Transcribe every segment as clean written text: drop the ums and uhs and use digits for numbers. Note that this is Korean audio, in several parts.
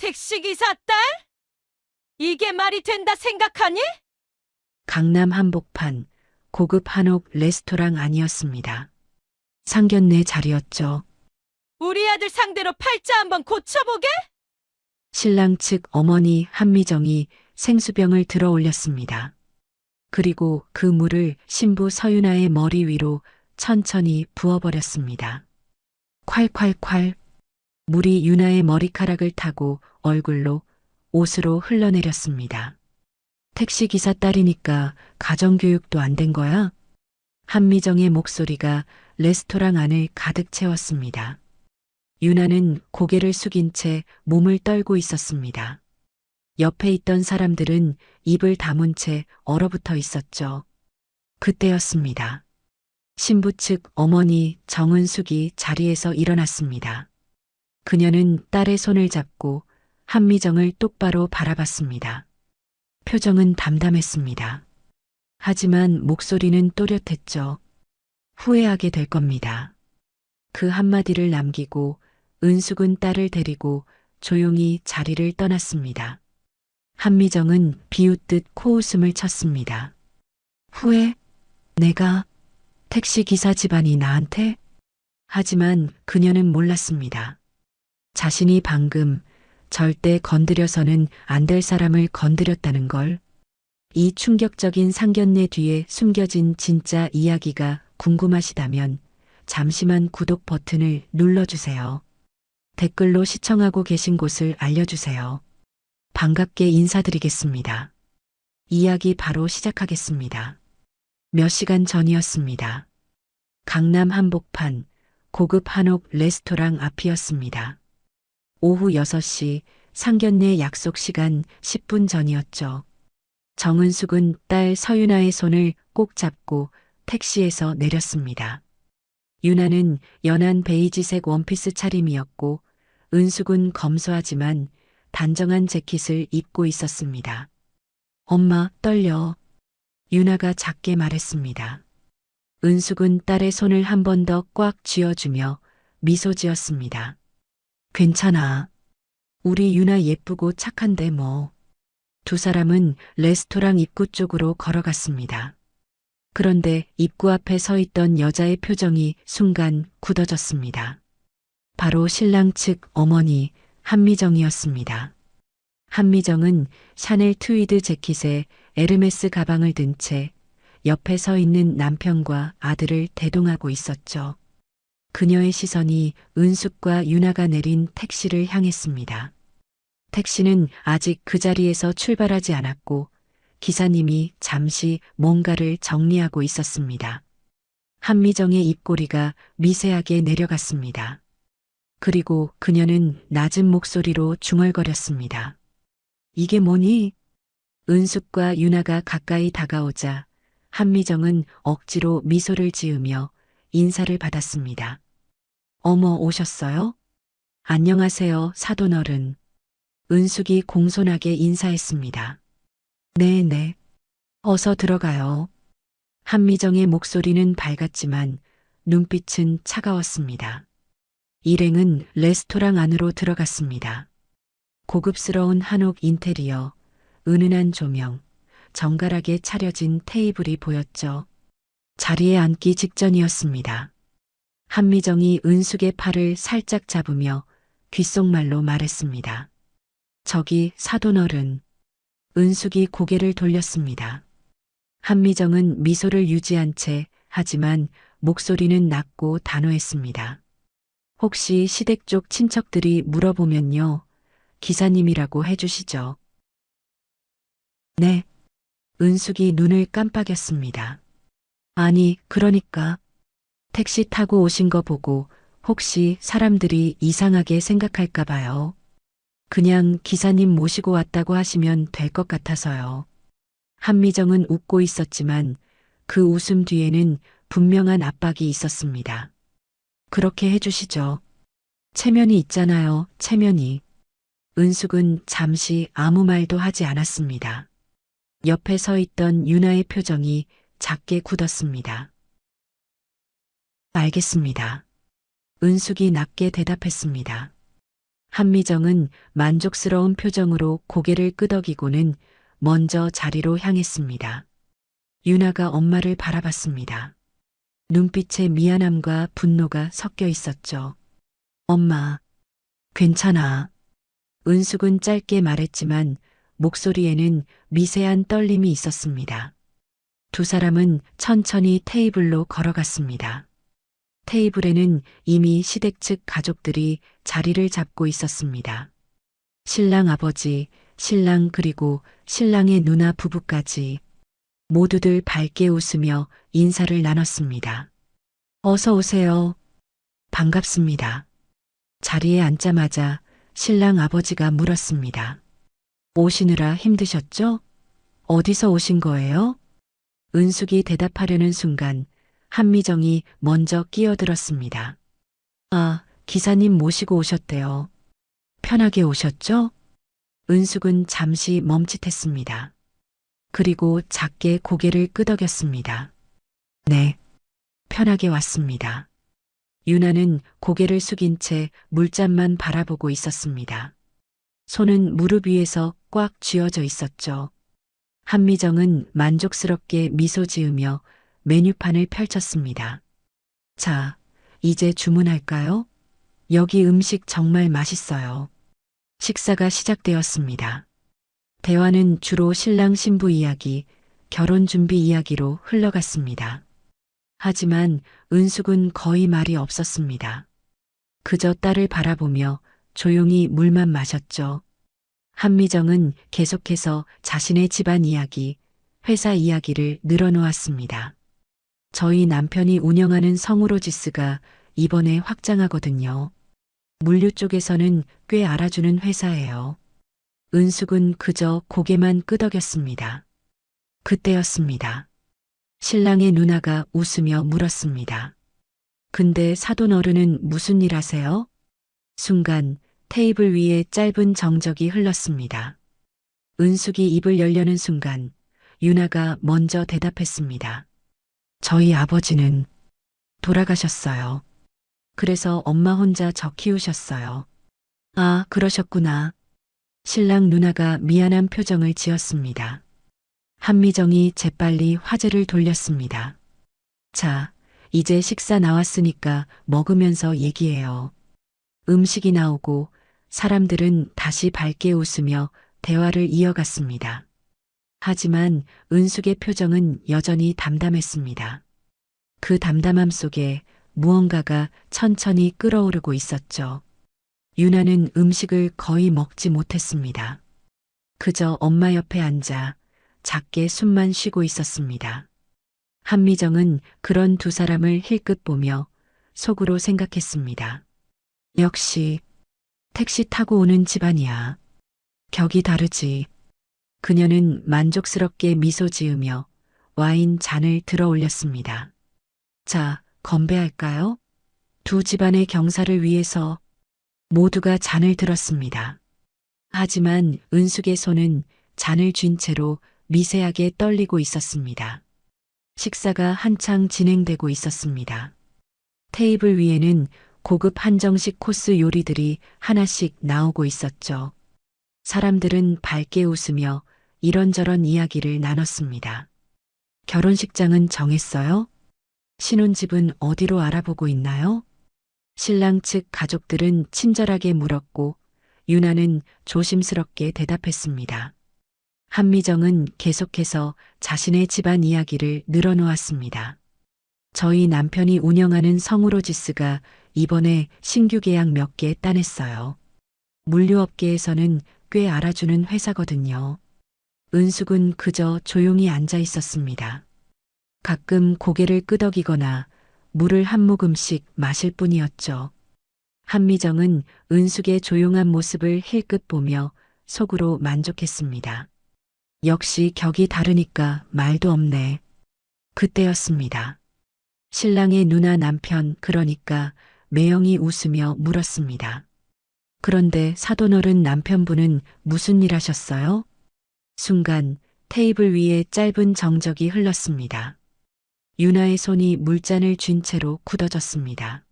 택시기사 딸? 이게 말이 된다 생각하니? 강남 한복판 고급 한옥 레스토랑 아니었습니다. 상견례 자리였죠. 우리 아들 상대로 팔자 한번 고쳐보게? 신랑 측 어머니 한미정이 생수병을 들어 올렸습니다. 그리고 그 물을 신부 서윤아의 머리 위로 천천히 부어버렸습니다. 콸콸콸. 물이 윤아의 머리카락을 타고 얼굴로 옷으로 흘러내렸습니다. 택시기사 딸이니까 가정교육도 안 된 거야? 한미정의 목소리가 레스토랑 안을 가득 채웠습니다. 윤아는 고개를 숙인 채 몸을 떨고 있었습니다. 옆에 있던 사람들은 입을 다문 채 얼어붙어 있었죠. 그때였습니다. 신부 측 어머니 정은숙이 자리에서 일어났습니다. 그녀는 딸의 손을 잡고 한미정을 똑바로 바라봤습니다. 표정은 담담했습니다. 하지만 목소리는 또렷했죠. 후회하게 될 겁니다. 그 한마디를 남기고 은숙은 딸을 데리고 조용히 자리를 떠났습니다. 한미정은 비웃듯 코웃음을 쳤습니다. 후회? 내가 택시기사 집안이 나한테? 하지만 그녀는 몰랐습니다. 자신이 방금 절대 건드려서는 안 될 사람을 건드렸다는 걸. 이 충격적인 상견례 뒤에 숨겨진 진짜 이야기가 궁금하시다면 잠시만 구독 버튼을 눌러주세요. 댓글로 시청하고 계신 곳을 알려주세요. 반갑게 인사드리겠습니다. 이야기 바로 시작하겠습니다. 몇 시간 전이었습니다. 강남 한복판 고급 한옥 레스토랑 앞이었습니다. 오후 6시 상견례 약속 시간 10분 전이었죠. 정은숙은 딸 서윤아의 손을 꼭 잡고 택시에서 내렸습니다. 윤아는 연한 베이지색 원피스 차림이었고 은숙은 검소하지만 단정한 재킷을 입고 있었습니다. 엄마, 떨려. 윤아가 작게 말했습니다. 은숙은 딸의 손을 한 번 더 꽉 쥐어주며 미소 지었습니다. 괜찮아. 우리 윤아 예쁘고 착한데 뭐. 두 사람은 레스토랑 입구 쪽으로 걸어갔습니다. 그런데 입구 앞에 서 있던 여자의 표정이 순간 굳어졌습니다. 바로 신랑 측 어머니 한미정이었습니다. 한미정은 샤넬 트위드 재킷에 에르메스 가방을 든 채 옆에 서 있는 남편과 아들을 대동하고 있었죠. 그녀의 시선이 은숙과 윤아가 내린 택시를 향했습니다. 택시는 아직 그 자리에서 출발하지 않았고 기사님이 잠시 뭔가를 정리하고 있었습니다. 한미정의 입꼬리가 미세하게 내려갔습니다. 그리고 그녀는 낮은 목소리로 중얼거렸습니다. 이게 뭐니? 은숙과 윤아가 가까이 다가오자 한미정은 억지로 미소를 지으며 인사를 받았습니다. 어머, 오셨어요? 안녕하세요, 사돈어른. 은숙이 공손하게 인사했습니다. 네네. 어서 들어가요. 한미정의 목소리는 밝았지만 눈빛은 차가웠습니다. 일행은 레스토랑 안으로 들어갔습니다. 고급스러운 한옥 인테리어, 은은한 조명, 정갈하게 차려진 테이블이 보였죠. 자리에 앉기 직전이었습니다. 한미정이 은숙의 팔을 살짝 잡으며 귓속말로 말했습니다. 저기 사돈어른. 은숙이 고개를 돌렸습니다. 한미정은 미소를 유지한 채 하지만 목소리는 낮고 단호했습니다. 혹시 시댁 쪽 친척들이 물어보면요. 기사님이라고 해주시죠. 네. 은숙이 눈을 깜빡였습니다. 아니, 그러니까 택시 타고 오신 거 보고 혹시 사람들이 이상하게 생각할까 봐요. 그냥 기사님 모시고 왔다고 하시면 될 것 같아서요. 한미정은 웃고 있었지만 그 웃음 뒤에는 분명한 압박이 있었습니다. 그렇게 해주시죠. 체면이 있잖아요, 체면이. 은숙은 잠시 아무 말도 하지 않았습니다. 옆에 서 있던 윤아의 표정이 작게 굳었습니다. 알겠습니다. 은숙이 낮게 대답했습니다. 한미정은 만족스러운 표정으로 고개를 끄덕이고는 먼저 자리로 향했습니다. 유나가 엄마를 바라봤습니다. 눈빛에 미안함과 분노가 섞여 있었죠. 엄마, 괜찮아. 은숙은 짧게 말했지만 목소리에는 미세한 떨림이 있었습니다. 두 사람은 천천히 테이블로 걸어갔습니다. 테이블에는 이미 시댁 측 가족들이 자리를 잡고 있었습니다. 신랑 아버지, 신랑 그리고 신랑의 누나 부부까지 모두들 밝게 웃으며 인사를 나눴습니다. 어서 오세요. 반갑습니다. 자리에 앉자마자 신랑 아버지가 물었습니다. 오시느라 힘드셨죠? 어디서 오신 거예요? 은숙이 대답하려는 순간 한미정이 먼저 끼어들었습니다. 아, 기사님 모시고 오셨대요. 편하게 오셨죠? 은숙은 잠시 멈칫했습니다. 그리고 작게 고개를 끄덕였습니다. 네, 편하게 왔습니다. 유나는 고개를 숙인 채 물잔만 바라보고 있었습니다. 손은 무릎 위에서 꽉 쥐어져 있었죠. 한미정은 만족스럽게 미소 지으며 메뉴판을 펼쳤습니다. 자, 이제 주문할까요? 여기 음식 정말 맛있어요. 식사가 시작되었습니다. 대화는 주로 신랑 신부 이야기, 결혼 준비 이야기로 흘러갔습니다. 하지만 은숙은 거의 말이 없었습니다. 그저 딸을 바라보며 조용히 물만 마셨죠. 한미정은 계속해서 자신의 집안 이야기, 회사 이야기를 늘어놓았습니다. 저희 남편이 운영하는 성우로지스가 이번에 확장하거든요. 물류 쪽에서는 꽤 알아주는 회사예요. 은숙은 그저 고개만 끄덕였습니다. 그때였습니다. 신랑의 누나가 웃으며 물었습니다. 근데 사돈 어른은 무슨 일 하세요? 순간 테이블 위에 짧은 정적이 흘렀습니다. 은숙이 입을 열려는 순간 유나가 먼저 대답했습니다. 저희 아버지는 돌아가셨어요. 그래서 엄마 혼자 저 키우셨어요. 아, 그러셨구나. 신랑 누나가 미안한 표정을 지었습니다. 한미정이 재빨리 화제를 돌렸습니다. 자, 이제 식사 나왔으니까 먹으면서 얘기해요. 음식이 나오고 사람들은 다시 밝게 웃으며 대화를 이어갔습니다. 하지만 은숙의 표정은 여전히 담담했습니다. 그 담담함 속에 무언가가 천천히 끓어오르고 있었죠. 유나는 음식을 거의 먹지 못했습니다. 그저 엄마 옆에 앉아 작게 숨만 쉬고 있었습니다. 한미정은 그런 두 사람을 힐끗 보며 속으로 생각했습니다. 역시 택시 타고 오는 집안이야. 격이 다르지. 그녀는 만족스럽게 미소 지으며 와인 잔을 들어 올렸습니다. 자, 건배할까요? 두 집안의 경사를 위해서 모두가 잔을 들었습니다. 하지만 은숙의 손은 잔을 쥔 채로 미세하게 떨리고 있었습니다. 식사가 한창 진행되고 있었습니다. 테이블 위에는 고급 한정식 코스 요리들이 하나씩 나오고 있었죠. 사람들은 밝게 웃으며 이런저런 이야기를 나눴습니다. 결혼식장은 정했어요? 신혼집은 어디로 알아보고 있나요? 신랑 측 가족들은 친절하게 물었고 유나는 조심스럽게 대답했습니다. 한미정은 계속해서 자신의 집안 이야기를 늘어놓았습니다. 저희 남편이 운영하는 성우로지스가 이번에 신규 계약 몇 개 따냈어요. 물류업계에서는 꽤 알아주는 회사거든요. 은숙은 그저 조용히 앉아 있었습니다. 가끔 고개를 끄덕이거나 물을 한 모금씩 마실 뿐이었죠. 한미정은 은숙의 조용한 모습을 힐끗 보며 속으로 만족했습니다. 역시 격이 다르니까 말도 없네. 그때였습니다. 신랑의 누나 남편 그러니까 매영이 웃으며 물었습니다. 그런데 사돈어른 남편분은 무슨 일 하셨어요? 순간 테이블 위에 짧은 정적이 흘렀습니다. 유나의 손이 물잔을 쥔 채로 굳어졌습니다.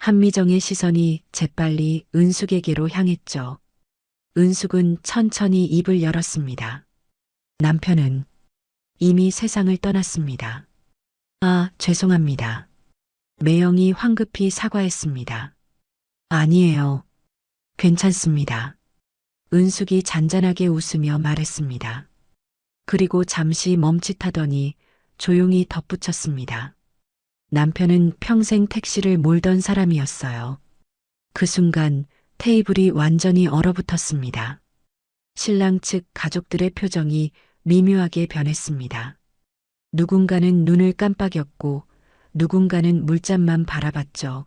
한미정의 시선이 재빨리 은숙에게로 향했죠. 은숙은 천천히 입을 열었습니다. 남편은 이미 세상을 떠났습니다. 아, 죄송합니다. 매영이 황급히 사과했습니다. 아니에요. 괜찮습니다. 은숙이 잔잔하게 웃으며 말했습니다. 그리고 잠시 멈칫하더니 조용히 덧붙였습니다. 남편은 평생 택시를 몰던 사람이었어요. 그 순간 테이블이 완전히 얼어붙었습니다. 신랑 측 가족들의 표정이 미묘하게 변했습니다. 누군가는 눈을 깜빡였고 누군가는 물잔만 바라봤죠.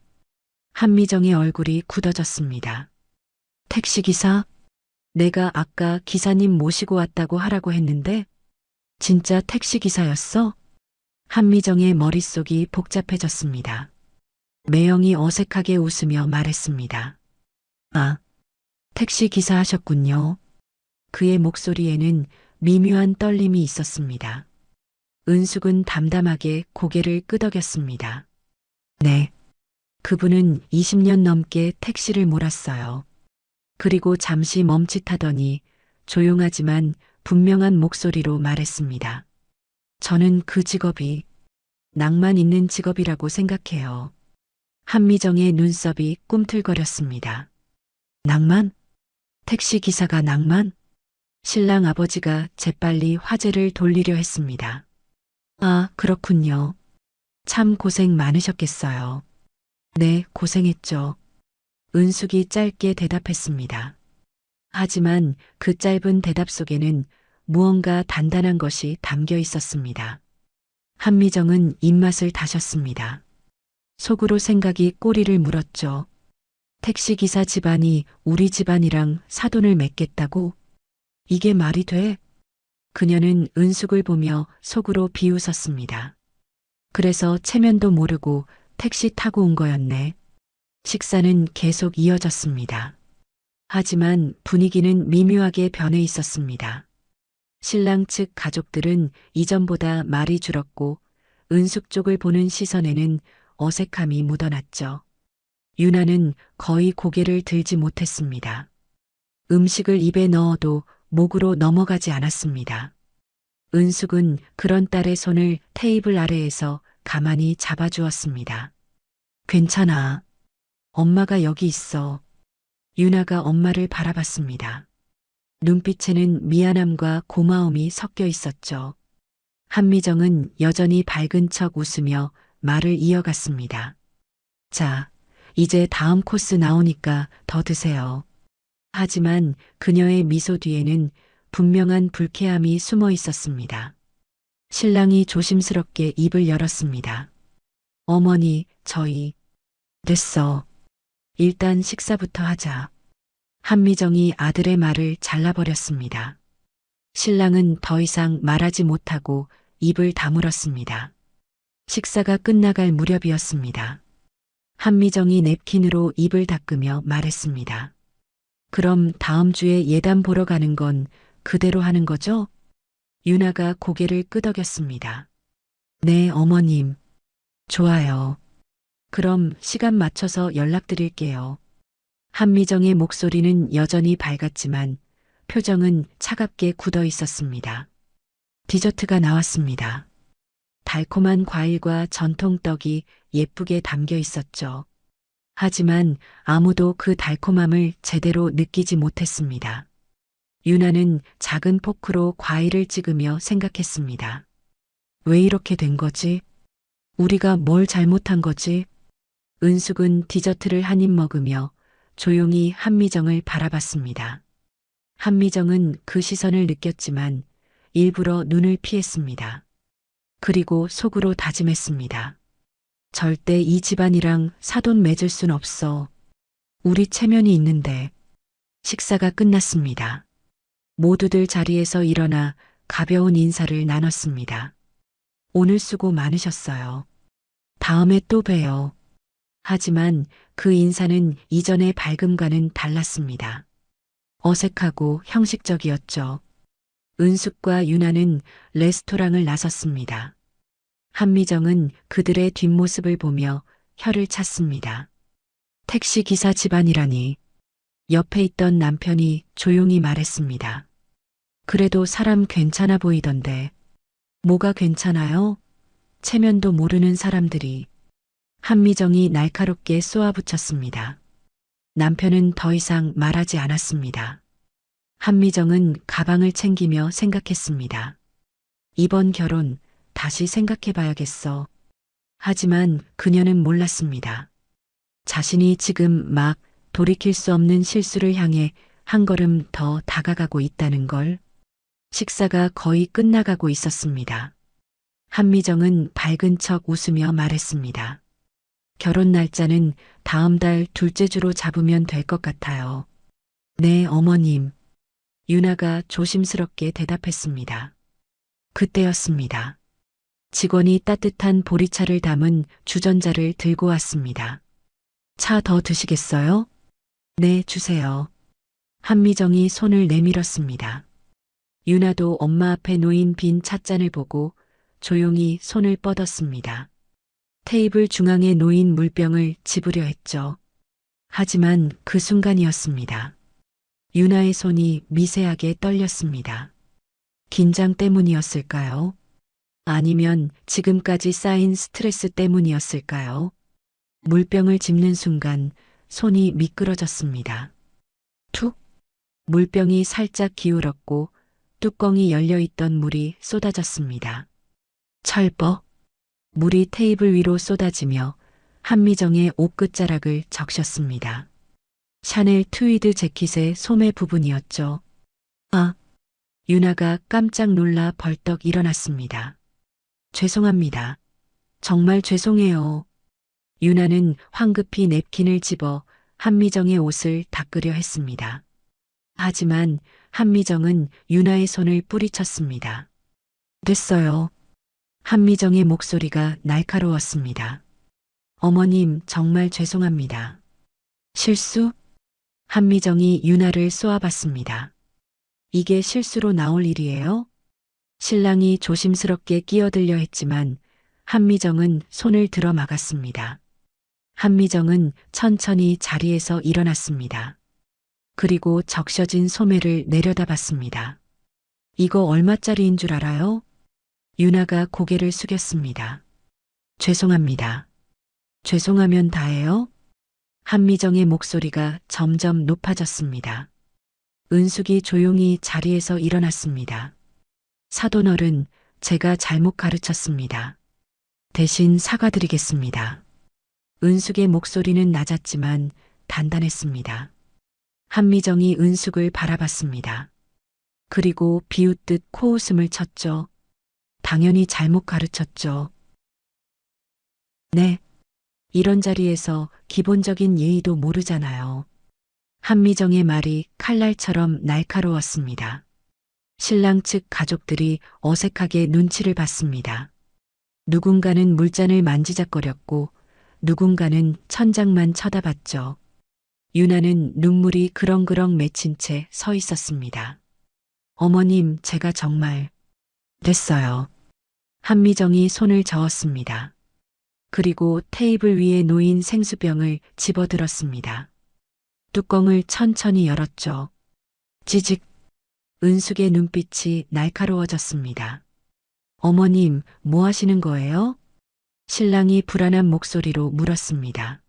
한미정의 얼굴이 굳어졌습니다. 택시기사? 내가 아까 기사님 모시고 왔다고 하라고 했는데 진짜 택시기사였어? 한미정의 머릿속이 복잡해졌습니다. 매영이 어색하게 웃으며 말했습니다. 아, 택시기사 하셨군요. 그의 목소리에는 미묘한 떨림이 있었습니다. 은숙은 담담하게 고개를 끄덕였습니다. 네. 그분은 20년 넘게 택시를 몰았어요. 그리고 잠시 멈칫하더니 조용하지만 분명한 목소리로 말했습니다. 저는 그 직업이 낭만 있는 직업이라고 생각해요. 한미정의 눈썹이 꿈틀거렸습니다. 낭만? 택시 기사가 낭만? 신랑 아버지가 재빨리 화제를 돌리려 했습니다. 아, 그렇군요. 참 고생 많으셨겠어요. 네, 고생했죠. 은숙이 짧게 대답했습니다. 하지만 그 짧은 대답 속에는 무언가 단단한 것이 담겨 있었습니다. 한미정은 입맛을 다셨습니다. 속으로 생각이 꼬리를 물었죠. 택시기사 집안이 우리 집안이랑 사돈을 맺겠다고? 이게 말이 돼? 그녀는 은숙을 보며 속으로 비웃었습니다. 그래서 체면도 모르고 택시 타고 온 거였네. 식사는 계속 이어졌습니다. 하지만 분위기는 미묘하게 변해 있었습니다. 신랑 측 가족들은 이전보다 말이 줄었고 은숙 쪽을 보는 시선에는 어색함이 묻어났죠. 유나는 거의 고개를 들지 못했습니다. 음식을 입에 넣어도 목으로 넘어가지 않았습니다. 은숙은 그런 딸의 손을 테이블 아래에서 가만히 잡아주었습니다. 괜찮아. 엄마가 여기 있어. 유나가 엄마를 바라봤습니다. 눈빛에는 미안함과 고마움이 섞여 있었죠. 한미정은 여전히 밝은 척 웃으며 말을 이어갔습니다. 자, 이제 다음 코스 나오니까 더 드세요. 하지만 그녀의 미소 뒤에는 분명한 불쾌함이 숨어 있었습니다. 신랑이 조심스럽게 입을 열었습니다. 어머니, 저희 됐어. 일단 식사부터 하자. 한미정이 아들의 말을 잘라버렸습니다. 신랑은 더 이상 말하지 못하고 입을 다물었습니다. 식사가 끝나갈 무렵이었습니다. 한미정이 냅킨으로 입을 닦으며 말했습니다. 그럼 다음 주에 예단 보러 가는 건 그대로 하는 거죠? 유나가 고개를 끄덕였습니다. 네, 어머님. 좋아요. 그럼 시간 맞춰서 연락드릴게요. 한미정의 목소리는 여전히 밝았지만 표정은 차갑게 굳어 있었습니다. 디저트가 나왔습니다. 달콤한 과일과 전통떡이 예쁘게 담겨 있었죠. 하지만 아무도 그 달콤함을 제대로 느끼지 못했습니다. 유나는 작은 포크로 과일을 찍으며 생각했습니다. 왜 이렇게 된 거지? 우리가 뭘 잘못한 거지? 은숙은 디저트를 한 입 먹으며 조용히 한미정을 바라봤습니다. 한미정은 그 시선을 느꼈지만 일부러 눈을 피했습니다. 그리고 속으로 다짐했습니다. 절대 이 집안이랑 사돈 맺을 순 없어. 우리 체면이 있는데. 식사가 끝났습니다. 모두들 자리에서 일어나 가벼운 인사를 나눴습니다. 오늘 수고 많으셨어요. 다음에 또 봬요. 하지만 그 인사는 이전의 밝음과는 달랐습니다. 어색하고 형식적이었죠. 은숙과 유나는 레스토랑을 나섰습니다. 한미정은 그들의 뒷모습을 보며 혀를 찼습니다. 택시기사 집안이라니. 옆에 있던 남편이 조용히 말했습니다. 그래도 사람 괜찮아 보이던데. 뭐가 괜찮아요? 체면도 모르는 사람들이. 한미정이 날카롭게 쏘아붙였습니다. 남편은 더 이상 말하지 않았습니다. 한미정은 가방을 챙기며 생각했습니다. 이번 결혼 다시 생각해봐야겠어. 하지만 그녀는 몰랐습니다. 자신이 지금 막 돌이킬 수 없는 실수를 향해 한 걸음 더 다가가고 있다는 걸. 식사가 거의 끝나가고 있었습니다. 한미정은 밝은 척 웃으며 말했습니다. 결혼 날짜는 다음 달 둘째 주로 잡으면 될 것 같아요. 네, 어머님. 유나가 조심스럽게 대답했습니다. 그때였습니다. 직원이 따뜻한 보리차를 담은 주전자를 들고 왔습니다. 차 더 드시겠어요? 네, 주세요. 한미정이 손을 내밀었습니다. 유나도 엄마 앞에 놓인 빈 찻잔을 보고 조용히 손을 뻗었습니다. 테이블 중앙에 놓인 물병을 집으려 했죠. 하지만 그 순간이었습니다. 유나의 손이 미세하게 떨렸습니다. 긴장 때문이었을까요? 아니면 지금까지 쌓인 스트레스 때문이었을까요? 물병을 집는 순간 손이 미끄러졌습니다. 툭! 물병이 살짝 기울었고 뚜껑이 열려있던 물이 쏟아졌습니다. 철벅! 물이 테이블 위로 쏟아지며 한미정의 옷끝자락을 적셨습니다. 샤넬 트위드 재킷의 소매 부분이었죠. 아! 유나가 깜짝 놀라 벌떡 일어났습니다. 죄송합니다. 정말 죄송해요. 유나는 황급히 냅킨을 집어 한미정의 옷을 닦으려 했습니다. 하지만 한미정은 유나의 손을 뿌리쳤습니다. 됐어요. 한미정의 목소리가 날카로웠습니다. 어머님, 정말 죄송합니다. 실수? 한미정이 유나를 쏘아봤습니다. 이게 실수로 나올 일이에요? 신랑이 조심스럽게 끼어들려 했지만 한미정은 손을 들어 막았습니다. 한미정은 천천히 자리에서 일어났습니다. 그리고 적셔진 소매를 내려다봤습니다. 이거 얼마짜리인 줄 알아요? 유나가 고개를 숙였습니다. 죄송합니다. 죄송하면 다해요? 한미정의 목소리가 점점 높아졌습니다. 은숙이 조용히 자리에서 일어났습니다. 사돈어른, 제가 잘못 가르쳤습니다. 대신 사과드리겠습니다. 은숙의 목소리는 낮았지만 단단했습니다. 한미정이 은숙을 바라봤습니다. 그리고 비웃듯 코웃음을 쳤죠. 당연히 잘못 가르쳤죠. 네. 이런 자리에서 기본적인 예의도 모르잖아요. 한미정의 말이 칼날처럼 날카로웠습니다. 신랑 측 가족들이 어색하게 눈치를 봤습니다. 누군가는 물잔을 만지작거렸고 누군가는 천장만 쳐다봤죠. 유나는 눈물이 그렁그렁 맺힌 채 서 있었습니다. 어머님, 제가 정말... 됐어요. 한미정이 손을 저었습니다. 그리고 테이블 위에 놓인 생수병을 집어들었습니다. 뚜껑을 천천히 열었죠. 지직. 은숙의 눈빛이 날카로워졌습니다. 어머님, 뭐 하시는 거예요? 신랑이 불안한 목소리로 물었습니다.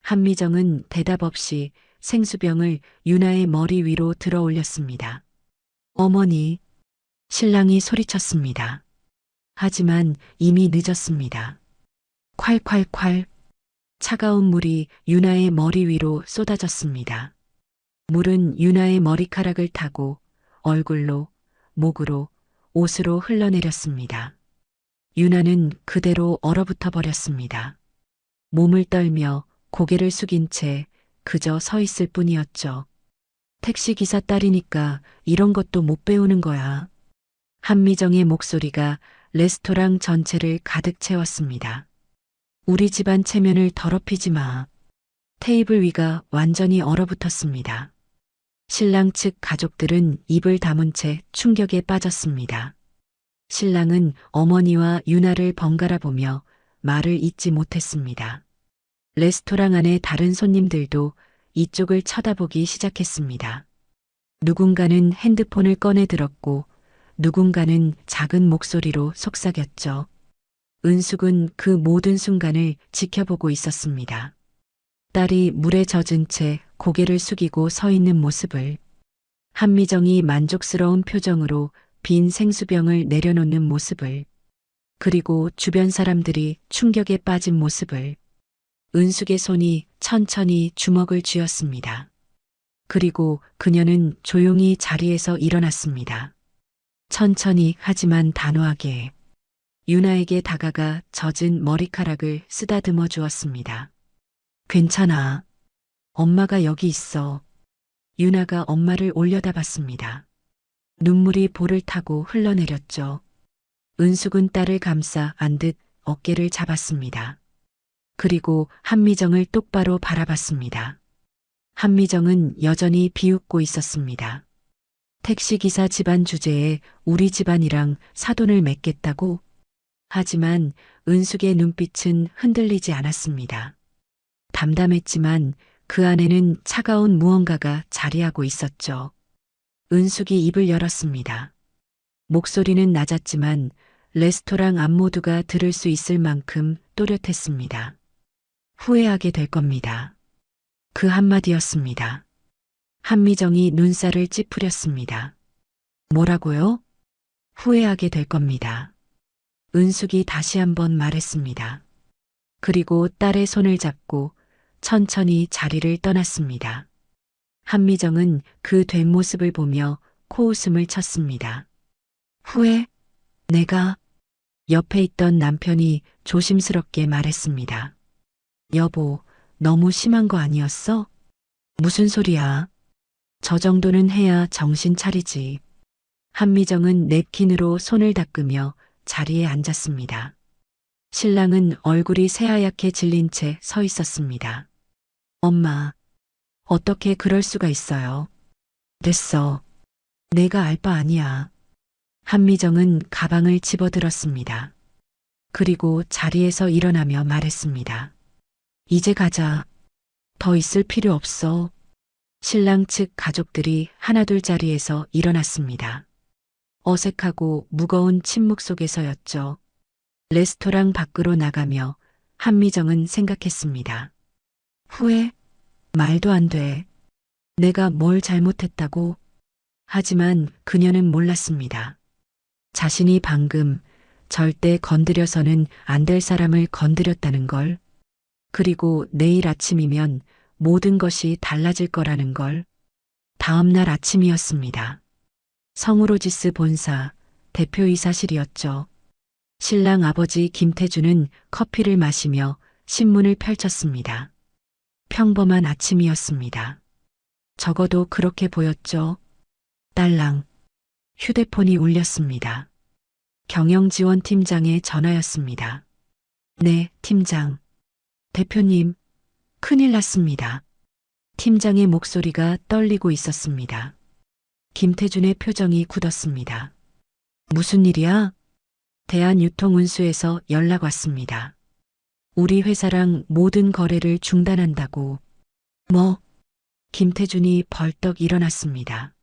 한미정은 대답 없이 생수병을 유나의 머리 위로 들어 올렸습니다. 어머니, 신랑이 소리쳤습니다. 하지만 이미 늦었습니다. 콸콸콸. 차가운 물이 유나의 머리 위로 쏟아졌습니다. 물은 유나의 머리카락을 타고 얼굴로, 목으로, 옷으로 흘러내렸습니다. 유나는 그대로 얼어붙어 버렸습니다. 몸을 떨며 고개를 숙인 채 그저 서 있을 뿐이었죠. 택시기사 딸이니까 이런 것도 못 배우는 거야. 한미정의 목소리가 레스토랑 전체를 가득 채웠습니다. 우리 집안 체면을 더럽히지 마. 테이블 위가 완전히 얼어붙었습니다. 신랑 측 가족들은 입을 다문 채 충격에 빠졌습니다. 신랑은 어머니와 유나를 번갈아 보며 말을 잇지 못했습니다. 레스토랑 안의 다른 손님들도 이쪽을 쳐다보기 시작했습니다. 누군가는 핸드폰을 꺼내 들었고 누군가는 작은 목소리로 속삭였죠. 은숙은 그 모든 순간을 지켜보고 있었습니다. 딸이 물에 젖은 채 고개를 숙이고 서 있는 모습을, 한미정이 만족스러운 표정으로 빈 생수병을 내려놓는 모습을, 그리고 주변 사람들이 충격에 빠진 모습을. 은숙의 손이 천천히 주먹을 쥐었습니다. 그리고 그녀는 조용히 자리에서 일어났습니다. 천천히 하지만 단호하게 유나에게 다가가 젖은 머리카락을 쓰다듬어 주었습니다. 괜찮아. 엄마가 여기 있어. 유나가 엄마를 올려다봤습니다. 눈물이 볼을 타고 흘러내렸죠. 은숙은 딸을 감싸 안듯 어깨를 잡았습니다. 그리고 한미정을 똑바로 바라봤습니다. 한미정은 여전히 비웃고 있었습니다. 택시기사 집안 주제에 우리 집안이랑 사돈을 맺겠다고? 하지만 은숙의 눈빛은 흔들리지 않았습니다. 담담했지만 그 안에는 차가운 무언가가 자리하고 있었죠. 은숙이 입을 열었습니다. 목소리는 낮았지만 레스토랑 앞 모두가 들을 수 있을 만큼 또렷했습니다. 후회하게 될 겁니다. 그 한마디였습니다. 한미정이 눈살을 찌푸렸습니다. 뭐라고요? 후회하게 될 겁니다. 은숙이 다시 한번 말했습니다. 그리고 딸의 손을 잡고 천천히 자리를 떠났습니다. 한미정은 그 된 모습을 보며 코웃음을 쳤습니다. 후회? 내가? 옆에 있던 남편이 조심스럽게 말했습니다. 여보, 너무 심한 거 아니었어? 무슨 소리야? 저 정도는 해야 정신 차리지. 한미정은 냅킨으로 손을 닦으며 자리에 앉았습니다. 신랑은 얼굴이 새하얗게 질린 채 서 있었습니다. 엄마, 어떻게 그럴 수가 있어요? 됐어. 내가 알 바 아니야. 한미정은 가방을 집어들었습니다. 그리고 자리에서 일어나며 말했습니다. 이제 가자. 더 있을 필요 없어. 신랑 측 가족들이 하나둘 자리에서 일어났습니다. 어색하고 무거운 침묵 속에서였죠. 레스토랑 밖으로 나가며 한미정은 생각했습니다. 후회? 말도 안 돼. 내가 뭘 잘못했다고? 하지만 그녀는 몰랐습니다. 자신이 방금 절대 건드려서는 안 될 사람을 건드렸다는 걸, 그리고 내일 아침이면 모든 것이 달라질 거라는 걸. 다음 날 아침이었습니다. 성우로지스 본사 대표이사실이었죠. 신랑 아버지 김태주는 커피를 마시며 신문을 펼쳤습니다. 평범한 아침이었습니다. 적어도 그렇게 보였죠. 딸랑. 휴대폰이 울렸습니다. 경영지원팀장의 전화였습니다. 네, 팀장. 대표님, 큰일 났습니다. 팀장의 목소리가 떨리고 있었습니다. 김태준의 표정이 굳었습니다. 무슨 일이야? 대한유통운수에서 연락 왔습니다. 우리 회사랑 모든 거래를 중단한다고. 뭐? 김태준이 벌떡 일어났습니다.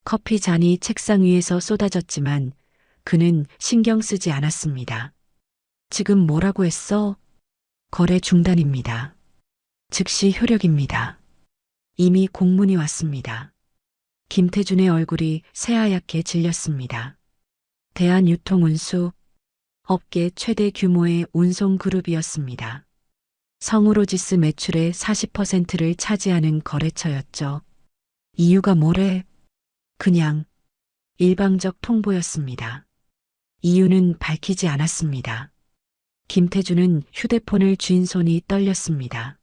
커피 잔이 책상 위에서 쏟아졌지만 그는 신경 쓰지 않았습니다. 지금 뭐라고 했어? 거래 중단입니다. 즉시 효력입니다. 이미 공문이 왔습니다. 김태준의 얼굴이 새하얗게 질렸습니다. 대한유통운수, 업계 최대 규모의 운송그룹이었습니다. 성우로지스 매출의 40%를 차지하는 거래처였죠. 이유가 뭐래? 그냥 일방적 통보였습니다. 이유는 밝히지 않았습니다. 김태준은 휴대폰을 쥔 손이 떨렸습니다.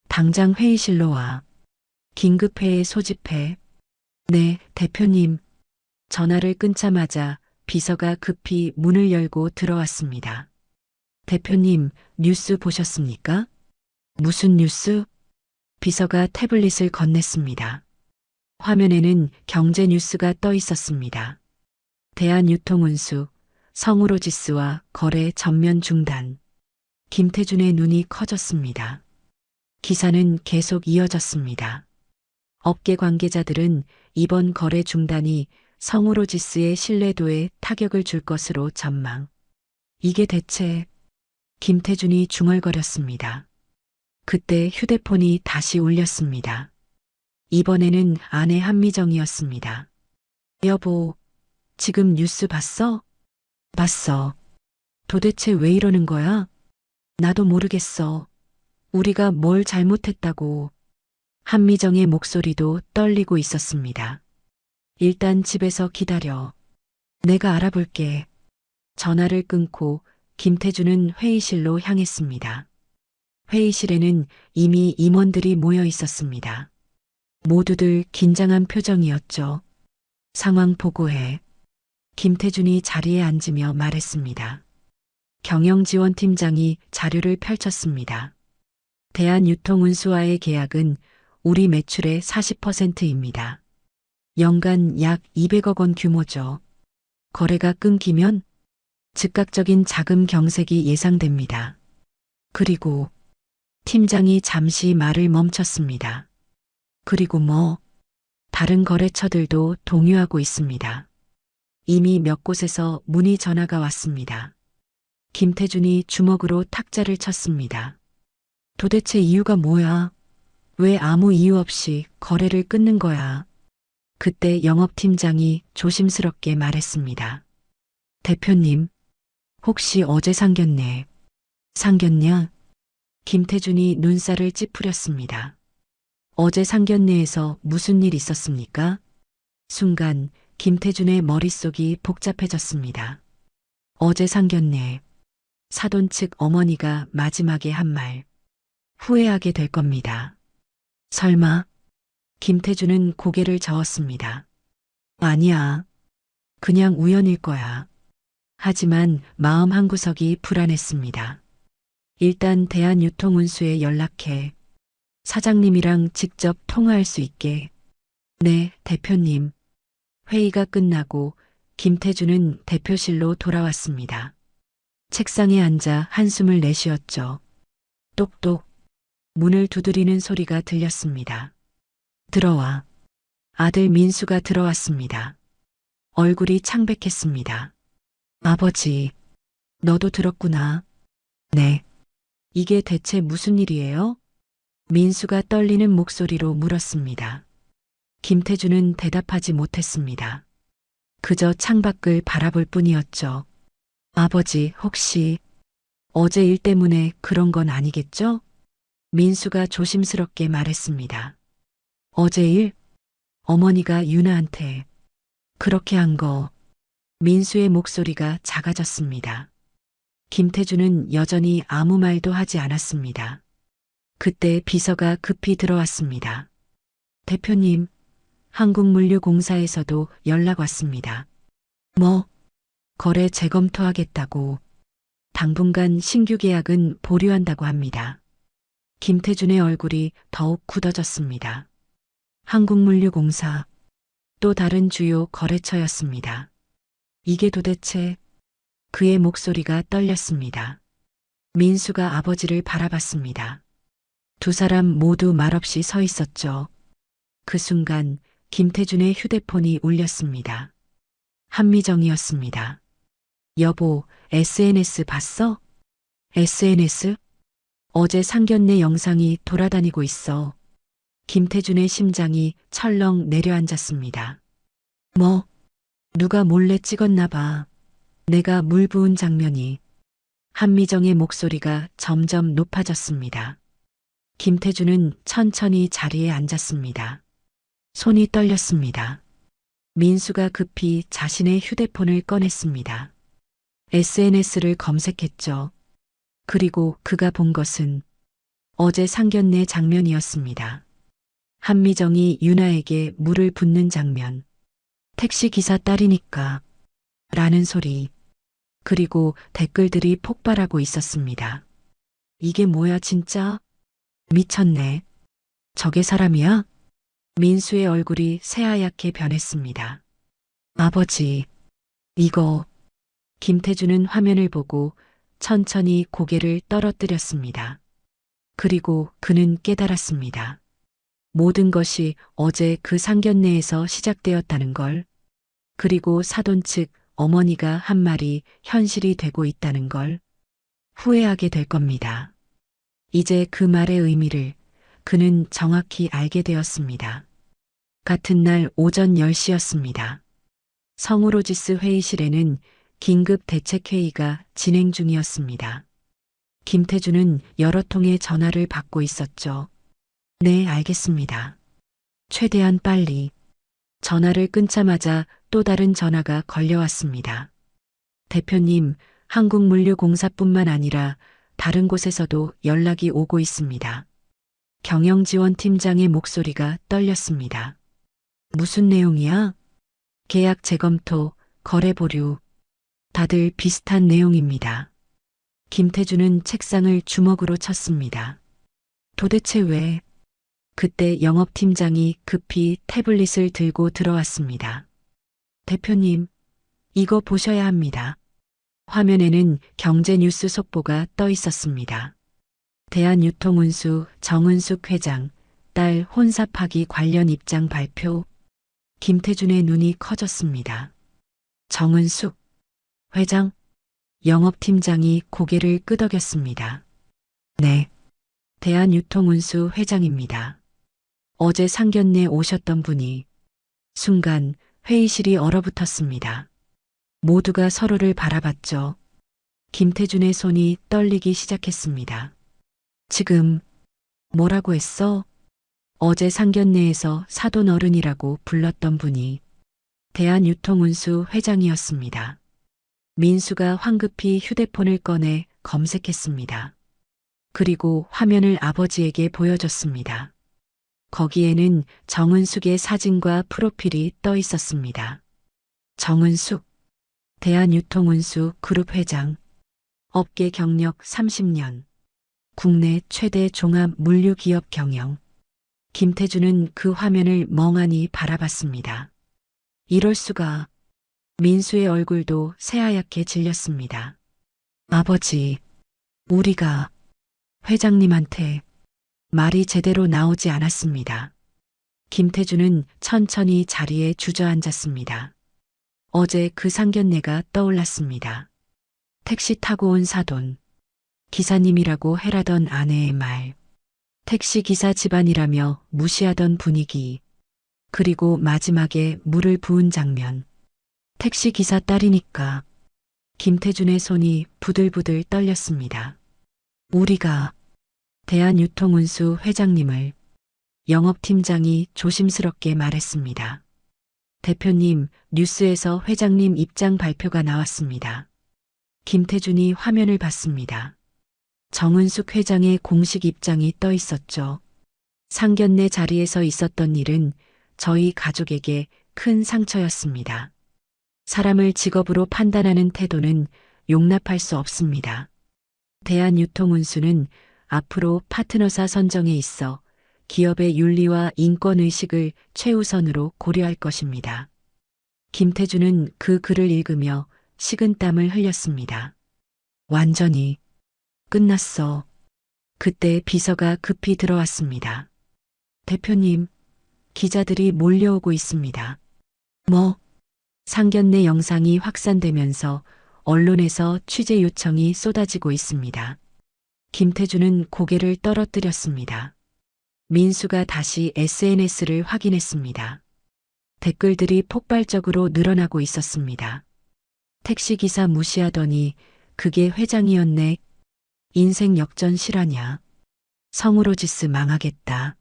당장 회의실로 와. 긴급회의 소집해. 네, 대표님. 전화를 끊자마자 비서가 급히 문을 열고 들어왔습니다. 대표님, 뉴스 보셨습니까? 무슨 뉴스? 비서가 태블릿을 건넸습니다. 화면에는 경제 뉴스가 떠 있었습니다. 대한유통운수, 성우로지스와 거래 전면 중단. 김태준의 눈이 커졌습니다. 기사는 계속 이어졌습니다. 업계 관계자들은 이번 거래 중단이 성우로지스의 신뢰도에 타격을 줄 것으로 전망. 이게 대체 김태준이 중얼거렸습니다. 그때 휴대폰이 다시 울렸습니다. 이번에는 아내 한미정이었습니다. 여보, 지금 뉴스 봤어? 봤어. 도대체 왜 이러는 거야? 나도 모르겠어. 우리가 뭘 잘못했다고. 한미정의 목소리도 떨리고 있었습니다. 일단 집에서 기다려. 내가 알아볼게. 전화를 끊고 김태준은 회의실로 향했습니다. 회의실에는 이미 임원들이 모여 있었습니다. 모두들 긴장한 표정이었죠. 상황 보고해. 김태준이 자리에 앉으며 말했습니다. 경영지원팀장이 자료를 펼쳤습니다. 대한유통운수와의 계약은 우리 매출의 40%입니다. 연간 약 200억 원 규모죠. 거래가 끊기면 즉각적인 자금 경색이 예상됩니다. 그리고 팀장이 잠시 말을 멈췄습니다. 그리고 다른 거래처들도 동요하고 있습니다. 이미 몇 곳에서 문의 전화가 왔습니다. 김태준이 주먹으로 탁자를 쳤습니다. 도대체 이유가 뭐야? 왜 아무 이유 없이 거래를 끊는 거야? 그때 영업팀장이 조심스럽게 말했습니다. 대표님, 혹시 어제 상견례 상견냐? 김태준이 눈살을 찌푸렸습니다. 어제 상견례에서 무슨 일 있었습니까? 순간 김태준의 머릿속이 복잡해졌습니다. 어제 상견례, 사돈 측 어머니가 마지막에 한 말, 후회하게 될 겁니다. 설마? 김태준은 고개를 저었습니다. 아니야. 그냥 우연일 거야. 하지만 마음 한구석이 불안했습니다. 일단 대한유통운수에 연락해. 사장님이랑 직접 통화할 수 있게. 네, 대표님. 회의가 끝나고 김태준은 대표실로 돌아왔습니다. 책상에 앉아 한숨을 내쉬었죠. 똑똑. 문을 두드리는 소리가 들렸습니다. 들어와. 아들 민수가 들어왔습니다. 얼굴이 창백했습니다. 아버지, 너도 들었구나. 네. 이게 대체 무슨 일이에요? 민수가 떨리는 목소리로 물었습니다. 김태준은 대답하지 못했습니다. 그저 창밖을 바라볼 뿐이었죠. 아버지, 혹시 어제 일 때문에 그런 건 아니겠죠? 민수가 조심스럽게 말했습니다. 어제 일? 어머니가 유나한테 그렇게 한 거. 민수의 목소리가 작아졌습니다. 김태준은 여전히 아무 말도 하지 않았습니다. 그때 비서가 급히 들어왔습니다. 대표님, 한국물류공사에서도 연락 왔습니다. 거래 재검토하겠다고. 당분간 신규 계약은 보류한다고 합니다. 김태준의 얼굴이 더욱 굳어졌습니다. 한국물류공사, 또 다른 주요 거래처였습니다. 이게 도대체... 그의 목소리가 떨렸습니다. 민수가 아버지를 바라봤습니다. 두 사람 모두 말없이 서 있었죠. 그 순간 김태준의 휴대폰이 울렸습니다. 한미정이었습니다. 여보, SNS 봤어? SNS? 어제 상견례 영상이 돌아다니고 있어. 김태준의 심장이 철렁 내려앉았습니다. 누가 몰래 찍었나 봐. 내가 물 부은 장면이. 한미정의 목소리가 점점 높아졌습니다. 김태준은 천천히 자리에 앉았습니다. 손이 떨렸습니다. 민수가 급히 자신의 휴대폰을 꺼냈습니다. SNS를 검색했죠. 그리고 그가 본 것은 어제 상견례 장면이었습니다. 한미정이 유나에게 물을 붓는 장면. 택시기사 딸이니까 라는 소리. 그리고 댓글들이 폭발하고 있었습니다. 이게 뭐야 진짜? 미쳤네. 저게 사람이야? 민수의 얼굴이 새하얗게 변했습니다. 아버지, 이거... 김태준은 화면을 보고 천천히 고개를 떨어뜨렸습니다. 그리고 그는 깨달았습니다. 모든 것이 어제 그 상견례에서 시작되었다는 걸, 그리고 사돈 측 어머니가 한 말이 현실이 되고 있다는 걸 후회하게 될 겁니다. 이제 그 말의 의미를 그는 정확히 알게 되었습니다. 같은 날 오전 10시였습니다. 성우로지스 회의실에는 긴급 대책회의가 진행 중이었습니다. 김태준은 여러 통의 전화를 받고 있었죠. 네, 알겠습니다. 최대한 빨리. 전화를 끊자마자 또 다른 전화가 걸려왔습니다. 대표님, 한국물류공사뿐만 아니라 다른 곳에서도 연락이 오고 있습니다. 경영지원팀장의 목소리가 떨렸습니다. 무슨 내용이야? 계약 재검토, 거래 보류. 다들 비슷한 내용입니다. 김태준은 책상을 주먹으로 쳤습니다. 도대체 왜? 그때 영업팀장이 급히 태블릿을 들고 들어왔습니다. 대표님, 이거 보셔야 합니다. 화면에는 경제뉴스 속보가 떠 있었습니다. 대한유통운수 정은숙 회장, 딸 혼사 파기 관련 입장 발표. 김태준의 눈이 커졌습니다. 정은숙 회장? 영업팀장이 고개를 끄덕였습니다. 네. 대한유통운수 회장입니다. 어제 상견례 오셨던 분이. 순간 회의실이 얼어붙었습니다. 모두가 서로를 바라봤죠. 김태준의 손이 떨리기 시작했습니다. 지금 뭐라고 했어? 어제 상견례에서 사돈 어른이라고 불렀던 분이 대한유통운수 회장이었습니다. 민수가 황급히 휴대폰을 꺼내 검색했습니다. 그리고 화면을 아버지에게 보여줬습니다. 거기에는 정은숙의 사진과 프로필이 떠 있었습니다. 정은숙, 대한유통운수 그룹 회장, 업계 경력 30년, 국내 최대 종합 물류기업 경영. 김태준은 그 화면을 멍하니 바라봤습니다. 이럴 수가. 민수의 얼굴도 새하얗게 질렸습니다. 아버지, 우리가 회장님한테 말이 제대로 나오지 않았습니다. 김태준은 천천히 자리에 주저앉았습니다. 어제 그 상견례가 떠올랐습니다. 택시 타고 온 사돈, 기사님이라고 해라던 아내의 말, 택시기사 집안이라며 무시하던 분위기, 그리고 마지막에 물을 부은 장면. 택시기사 딸이니까. 김태준의 손이 부들부들 떨렸습니다. 우리가 대한유통운수 회장님을. 영업팀장이 조심스럽게 말했습니다. 대표님, 뉴스에서 회장님 입장 발표가 나왔습니다. 김태준이 화면을 봤습니다. 정은숙 회장의 공식 입장이 떠 있었죠. 상견례 자리에서 있었던 일은 저희 가족에게 큰 상처였습니다. 사람을 직업으로 판단하는 태도는 용납할 수 없습니다. 대한유통운수는 앞으로 파트너사 선정에 있어 기업의 윤리와 인권의식을 최우선으로 고려할 것입니다. 김태준은 그 글을 읽으며 식은땀을 흘렸습니다. 완전히 끝났어. 그때 비서가 급히 들어왔습니다. 대표님, 기자들이 몰려오고 있습니다. 뭐? 상견례 영상이 확산되면서 언론에서 취재 요청이 쏟아지고 있습니다. 김태준은 고개를 떨어뜨렸습니다. 민수가 다시 SNS를 확인했습니다. 댓글들이 폭발적으로 늘어나고 있었습니다. 택시기사 무시하더니 그게 회장이었네. 인생 역전 실화냐. 성우로지스 망하겠다.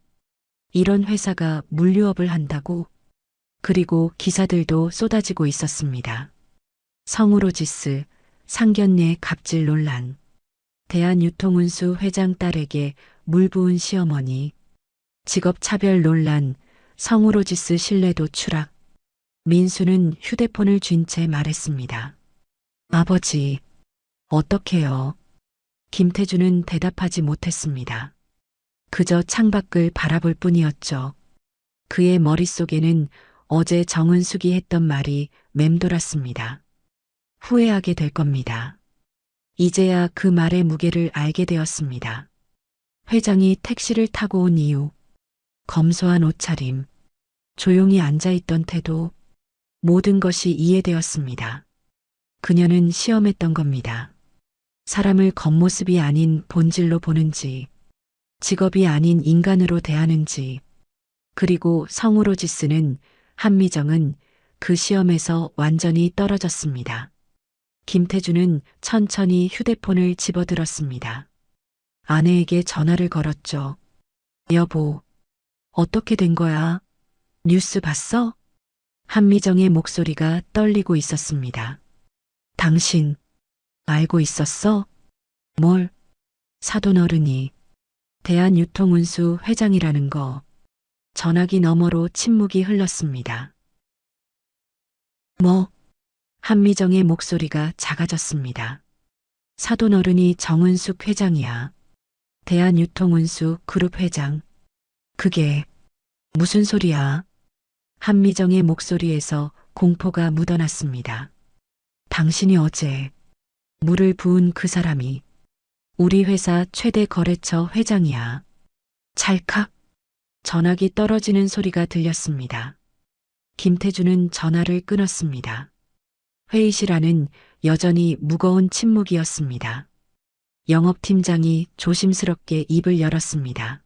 이런 회사가 물류업을 한다고? 그리고 기사들도 쏟아지고 있었습니다. 성우로지스, 상견례 갑질 논란, 대한유통운수 회장 딸에게 물 부은 시어머니, 직업차별 논란, 성우로지스 신뢰도 추락. 민수는 휴대폰을 쥔 채 말했습니다. 아버지, 어떡해요? 김태준은 대답하지 못했습니다. 그저 창밖을 바라볼 뿐이었죠. 그의 머릿속에는 어제 정은숙이 했던 말이 맴돌았습니다. 후회하게 될 겁니다. 이제야 그 말의 무게를 알게 되었습니다. 회장이 택시를 타고 온 이유, 검소한 옷차림, 조용히 앉아있던 태도, 모든 것이 이해되었습니다. 그녀는 시험했던 겁니다. 사람을 겉모습이 아닌 본질로 보는지, 직업이 아닌 인간으로 대하는지, 그리고 성우로지스는 한미정은 그 시험에서 완전히 떨어졌습니다. 김태준은 천천히 휴대폰을 집어들었습니다. 아내에게 전화를 걸었죠. 여보, 어떻게 된 거야? 뉴스 봤어? 한미정의 목소리가 떨리고 있었습니다. 당신, 알고 있었어? 뭘? 사돈 어른이 대한유통운수 회장이라는 거. 전화기 너머로 침묵이 흘렀습니다. 뭐? 한미정의 목소리가 작아졌습니다. 사돈 어른이 정은숙 회장이야. 대한유통운수 그룹 회장. 그게 무슨 소리야? 한미정의 목소리에서 공포가 묻어났습니다. 당신이 어제 물을 부은 그 사람이 우리 회사 최대 거래처 회장이야. 찰칵 전화기 떨어지는 소리가 들렸습니다. 김태준은 전화를 끊었습니다. 회의실 안은 여전히 무거운 침묵이었습니다. 영업팀장이 조심스럽게 입을 열었습니다.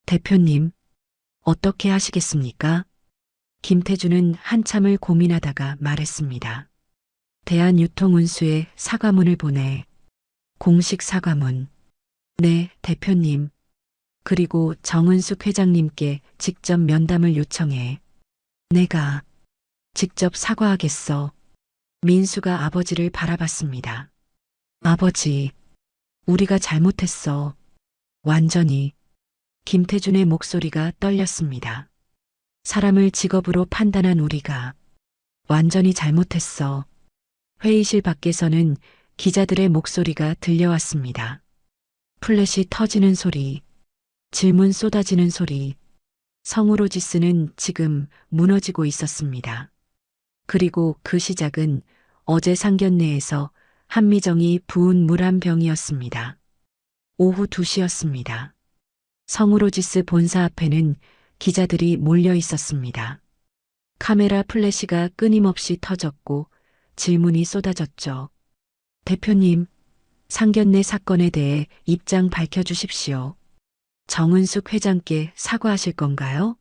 대표님, 어떻게 하시겠습니까? 김태준은 한참을 고민하다가 말했습니다. 대한유통운수에 사과문을 보내. 공식 사과문. 네, 대표님. 그리고 정은숙 회장님께 직접 면담을 요청해. 내가 직접 사과하겠어. 민수가 아버지를 바라봤습니다. 아버지, 우리가 잘못했어. 완전히. 김태준의 목소리가 떨렸습니다. 사람을 직업으로 판단한 우리가 완전히 잘못했어. 회의실 밖에서는 기자들의 목소리가 들려왔습니다. 플래시 터지는 소리, 질문 쏟아지는 소리. 성우로지스는 지금 무너지고 있었습니다. 그리고 그 시작은 어제 상견례에서 한미정이 부은 물 한 병이었습니다. 오후 2시였습니다. 성우로지스 본사 앞에는 기자들이 몰려 있었습니다. 카메라 플래시가 끊임없이 터졌고 질문이 쏟아졌죠. 대표님, 상견례 사건에 대해 입장 밝혀주십시오. 정은숙 회장께 사과하실 건가요?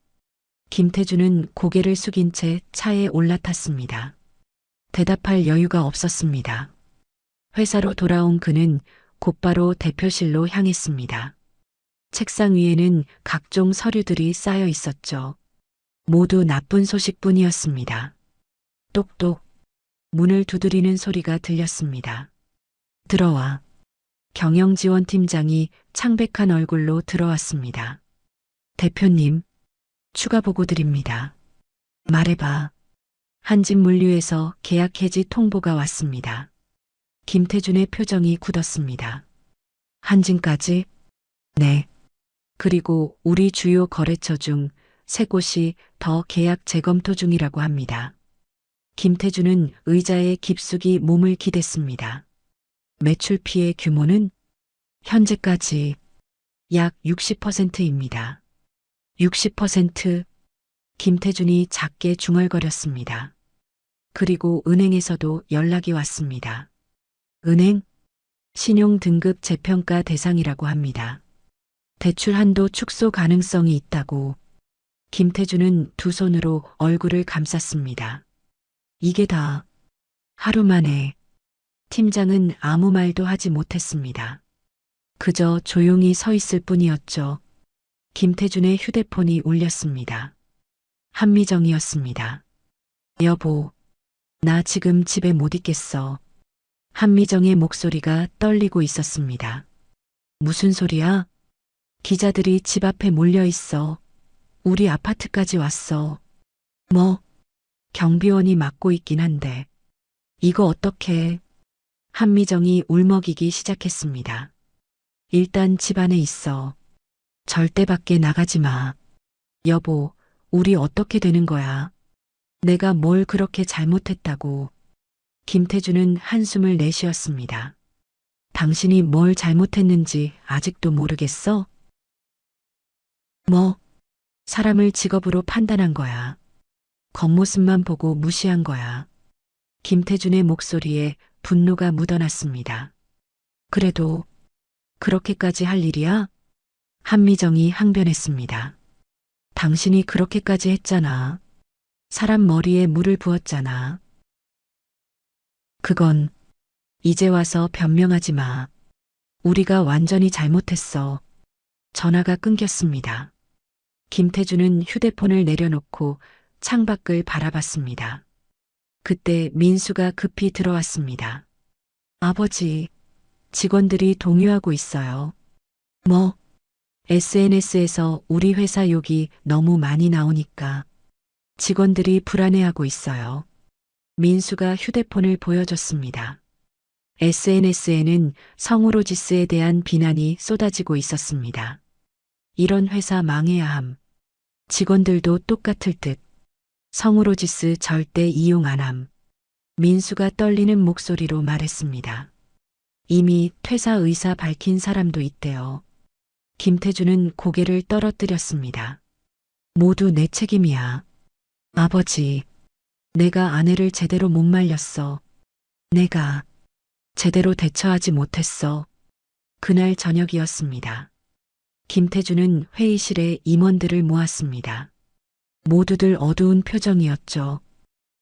김태준은 고개를 숙인 채 차에 올라탔습니다. 대답할 여유가 없었습니다. 회사로 돌아온 그는 곧바로 대표실로 향했습니다. 책상 위에는 각종 서류들이 쌓여 있었죠. 모두 나쁜 소식뿐이었습니다. 똑똑. 문을 두드리는 소리가 들렸습니다. 들어와. 경영지원팀장이 창백한 얼굴로 들어왔습니다. 대표님, 추가 보고 드립니다. 말해봐. 한진물류에서 계약 해지 통보가 왔습니다. 김태준의 표정이 굳었습니다. 한진까지? 네. 그리고 우리 주요 거래처 중 3곳이 더 계약 재검토 중이라고 합니다. 김태준은 의자에 깊숙이 몸을 기댔습니다. 매출 피해 규모는 현재까지 약 60%입니다. 60%? 김태준이 작게 중얼거렸습니다. 그리고 은행에서도 연락이 왔습니다. 은행? 신용 등급 재평가 대상이라고 합니다. 대출 한도 축소 가능성이 있다고. 김태준은 두 손으로 얼굴을 감쌌습니다. 이게 다 하루 만에. 팀장은 아무 말도 하지 못했습니다. 그저 조용히 서 있을 뿐이었죠. 김태준의 휴대폰이 울렸습니다. 한미정이었습니다. 여보, 나 지금 집에 못 있겠어. 한미정의 목소리가 떨리고 있었습니다. 무슨 소리야? 기자들이 집 앞에 몰려 있어. 우리 아파트까지 왔어. 뭐? 경비원이 막고 있긴 한데. 이거 어떡해? 한미정이 울먹이기 시작했습니다. 일단 집 안에 있어. 절대 밖에 나가지 마. 여보, 우리 어떻게 되는 거야? 내가 뭘 그렇게 잘못했다고. 김태준은 한숨을 내쉬었습니다. 당신이 뭘 잘못했는지 아직도 모르겠어? 뭐, 사람을 직업으로 판단한 거야. 겉모습만 보고 무시한 거야. 김태준의 목소리에 분노가 묻어났습니다. 그래도 그렇게까지 할 일이야? 한미정이 항변했습니다. 당신이 그렇게까지 했잖아. 사람 머리에 물을 부었잖아. 그건 이제 와서 변명하지 마. 우리가 완전히 잘못했어. 전화가 끊겼습니다. 김태준은 휴대폰을 내려놓고 창밖을 바라봤습니다. 그때 민수가 급히 들어왔습니다. 아버지, 직원들이 동요하고 있어요. 뭐, SNS에서 우리 회사 욕이 너무 많이 나오니까 직원들이 불안해하고 있어요. 민수가 휴대폰을 보여줬습니다. SNS에는 성우로지스에 대한 비난이 쏟아지고 있었습니다. 이런 회사 망해야 함. 직원들도 똑같을 듯. 성우로지스 절대 이용 안 함. 민수가 떨리는 목소리로 말했습니다. 이미 퇴사 의사 밝힌 사람도 있대요. 김태준은 고개를 떨어뜨렸습니다. 모두 내 책임이야. 아버지, 내가 아내를 제대로 못 말렸어. 내가 제대로 대처하지 못했어. 그날 저녁이었습니다. 김태준은 회의실에 임원들을 모았습니다. 모두들 어두운 표정이었죠.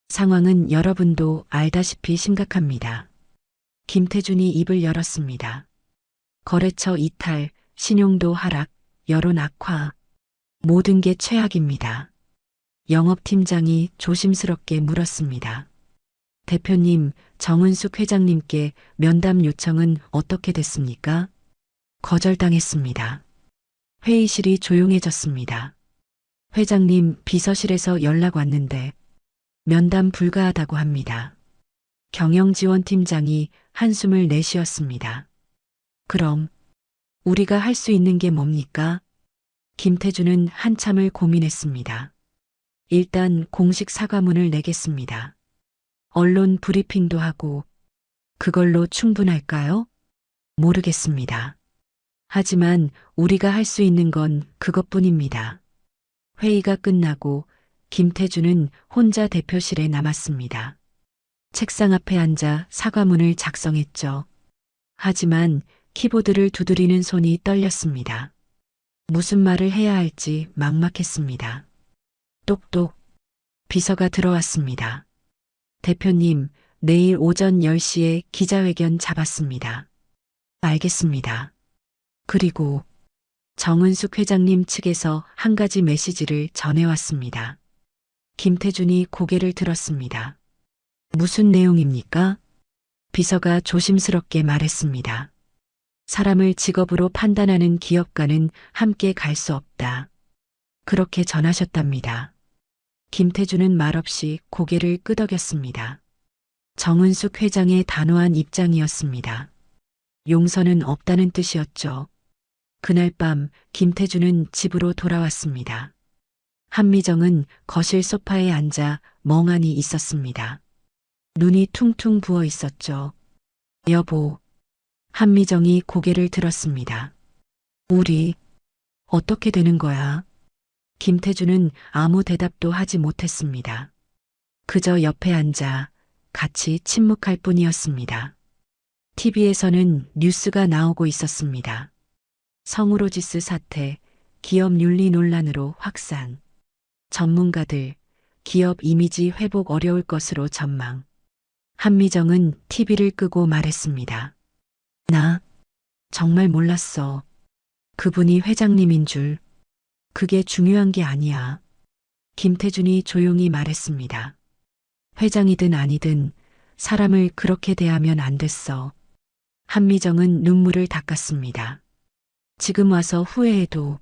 상황은 여러분도 알다시피 심각합니다. 김태준이 입을 열었습니다. 거래처 이탈, 신용도 하락, 여론 악화, 모든 게 최악입니다. 영업팀장이 조심스럽게 물었습니다. 대표님, 정은숙 회장님께 면담 요청은 어떻게 됐습니까? 거절당했습니다. 회의실이 조용해졌습니다. 회장님 비서실에서 연락 왔는데 면담 불가하다고 합니다. 경영지원팀장이 한숨을 내쉬었습니다. 그럼 우리가 할 수 있는 게 뭡니까? 김태준은 한참을 고민했습니다. 일단 공식 사과문을 내겠습니다. 언론 브리핑도 하고 그걸로 충분할까요? 모르겠습니다. 하지만 우리가 할 수 있는 건 그것뿐입니다. 회의가 끝나고 김태준은 혼자 대표실에 남았습니다. 책상 앞에 앉아 사과문을 작성했죠. 하지만 키보드를 두드리는 손이 떨렸습니다. 무슨 말을 해야 할지 막막했습니다. 똑똑. 비서가 들어왔습니다. 대표님, 내일 오전 10시에 기자회견 잡았습니다. 알겠습니다. 그리고 정은숙 회장님 측에서 한 가지 메시지를 전해왔습니다. 김태준이 고개를 들었습니다. 무슨 내용입니까? 비서가 조심스럽게 말했습니다. 사람을 직업으로 판단하는 기업가는 함께 갈 수 없다. 그렇게 전하셨답니다. 김태준은 말없이 고개를 끄덕였습니다. 정은숙 회장의 단호한 입장이었습니다. 용서는 없다는 뜻이었죠. 그날 밤 김태준은 집으로 돌아왔습니다. 한미정은 거실 소파에 앉아 멍하니 있었습니다. 눈이 퉁퉁 부어 있었죠. 여보. 한미정이 고개를 들었습니다. 우리 어떻게 되는 거야? 김태준은 아무 대답도 하지 못했습니다. 그저 옆에 앉아 같이 침묵할 뿐이었습니다. TV에서는 뉴스가 나오고 있었습니다. 성우로지스 사태, 기업 윤리 논란으로 확산. 전문가들, 기업 이미지 회복 어려울 것으로 전망. 한미정은 TV를 끄고 말했습니다. 나 정말 몰랐어. 그분이 회장님인 줄. 그게 중요한 게 아니야. 김태준이 조용히 말했습니다. 회장이든 아니든 사람을 그렇게 대하면 안 됐어. 한미정은 눈물을 닦았습니다. 지금 와서 후회해도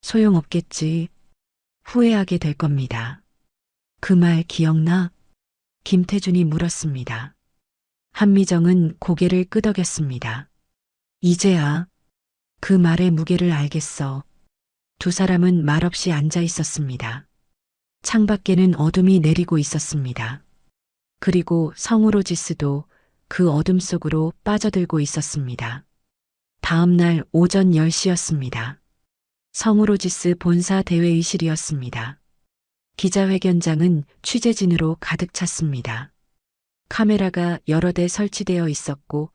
소용없겠지. 후회하게 될 겁니다. 그 말 기억나? 김태준이 물었습니다. 한미정은 고개를 끄덕였습니다. 이제야 그 말의 무게를 알겠어. 두 사람은 말없이 앉아 있었습니다. 창밖에는 어둠이 내리고 있었습니다. 그리고 성우로지스도 그 어둠 속으로 빠져들고 있었습니다. 다음 날 오전 10시였습니다. 성우로지스 본사 대회의실이었습니다. 기자회견장은 취재진으로 가득 찼습니다. 카메라가 여러 대 설치되어 있었고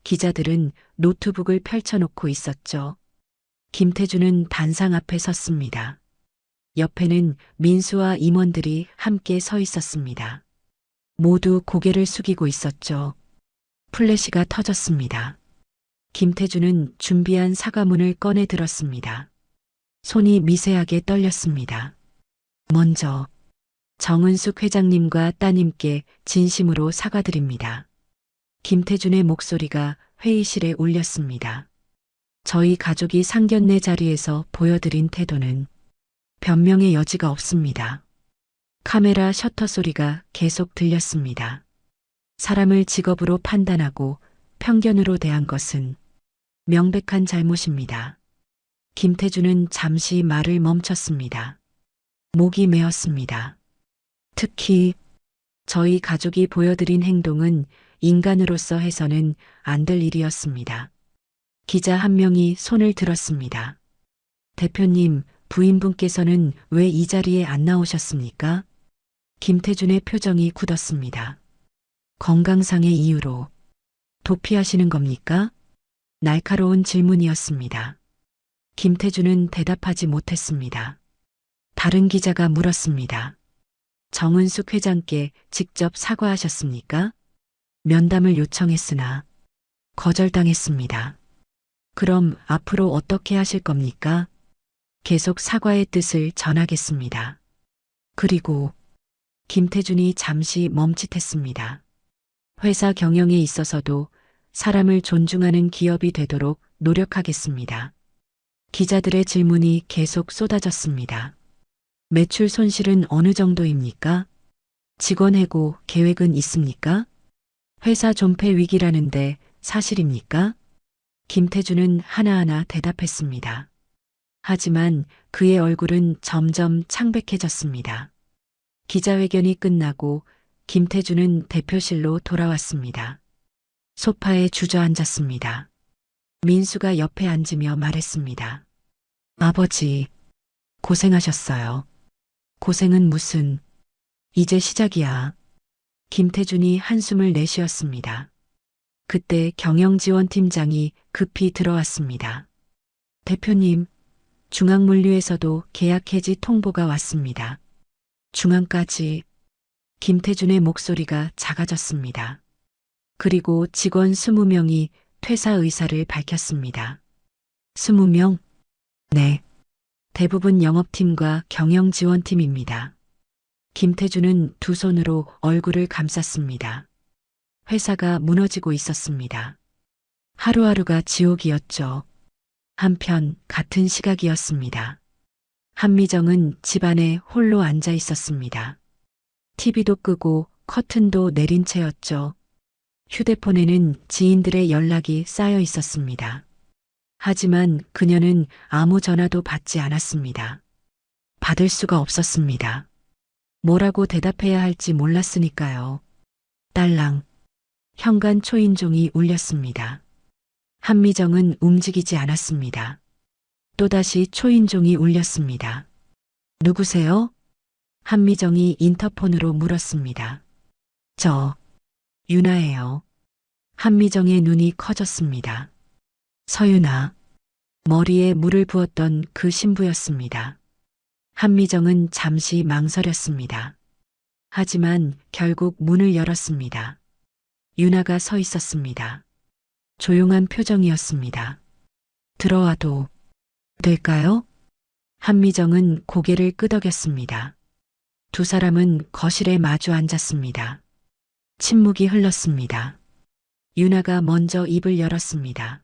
기자들은 노트북을 펼쳐놓고 있었죠. 김태준은 단상 앞에 섰습니다. 옆에는 민수와 임원들이 함께 서 있었습니다. 모두 고개를 숙이고 있었죠. 플래시가 터졌습니다. 김태준은 준비한 사과문을 꺼내 들었습니다. 손이 미세하게 떨렸습니다. 먼저 정은숙 회장님과 따님께 진심으로 사과드립니다. 김태준의 목소리가 회의실에 울렸습니다. 저희 가족이 상견례 자리에서 보여드린 태도는 변명의 여지가 없습니다. 카메라 셔터 소리가 계속 들렸습니다. 사람을 직업으로 판단하고 편견으로 대한 것은 명백한 잘못입니다. 김태준은 잠시 말을 멈췄습니다. 목이 메었습니다. 특히 저희 가족이 보여드린 행동은 인간으로서 해서는 안 될 일이었습니다. 기자 한 명이 손을 들었습니다. 대표님, 부인분께서는 왜 이 자리에 안 나오셨습니까? 김태준의 표정이 굳었습니다. 건강상의 이유로. 도피하시는 겁니까? 날카로운 질문이었습니다. 김태준은 대답하지 못했습니다. 다른 기자가 물었습니다. 정은숙 회장께 직접 사과하셨습니까? 면담을 요청했으나 거절당했습니다. 그럼 앞으로 어떻게 하실 겁니까? 계속 사과의 뜻을 전하겠습니다. 그리고 김태준이 잠시 멈칫했습니다. 회사 경영에 있어서도 사람을 존중하는 기업이 되도록 노력하겠습니다. 기자들의 질문이 계속 쏟아졌습니다. 매출 손실은 어느 정도입니까? 직원 해고 계획은 있습니까? 회사 존폐 위기라는데 사실입니까? 김태준은 하나하나 대답했습니다. 하지만 그의 얼굴은 점점 창백해졌습니다. 기자회견이 끝나고 김태준은 대표실로 돌아왔습니다. 소파에 주저앉았습니다. 민수가 옆에 앉으며 말했습니다. 아버지, 고생하셨어요. 고생은 무슨, 이제 시작이야. 김태준이 한숨을 내쉬었습니다. 그때 경영지원팀장이 급히 들어왔습니다. 대표님, 중앙물류에서도 계약 해지 통보가 왔습니다. 중앙까지. 김태준의 목소리가 작아졌습니다. 그리고 직원 20명이 퇴사 의사를 밝혔습니다. 20명? 네. 대부분 영업팀과 경영지원팀입니다. 김태준은 두 손으로 얼굴을 감쌌습니다. 회사가 무너지고 있었습니다. 하루하루가 지옥이었죠. 한편 같은 시각이었습니다. 한미정은 집안에 홀로 앉아 있었습니다. TV도 끄고 커튼도 내린 채였죠. 휴대폰에는 지인들의 연락이 쌓여 있었습니다. 하지만 그녀는 아무 전화도 받지 않았습니다. 받을 수가 없었습니다. 뭐라고 대답해야 할지 몰랐으니까요. 딸랑. 현관 초인종이 울렸습니다. 한미정은 움직이지 않았습니다. 또다시 초인종이 울렸습니다. 누구세요? 한미정이 인터폰으로 물었습니다. 저, 유나예요. 한미정의 눈이 커졌습니다. 서유나. 머리에 물을 부었던 그 신부였습니다. 한미정은 잠시 망설였습니다. 하지만 결국 문을 열었습니다. 유나가 서 있었습니다. 조용한 표정이었습니다. 들어와도 될까요? 한미정은 고개를 끄덕였습니다. 두 사람은 거실에 마주 앉았습니다. 침묵이 흘렀습니다. 유나가 먼저 입을 열었습니다.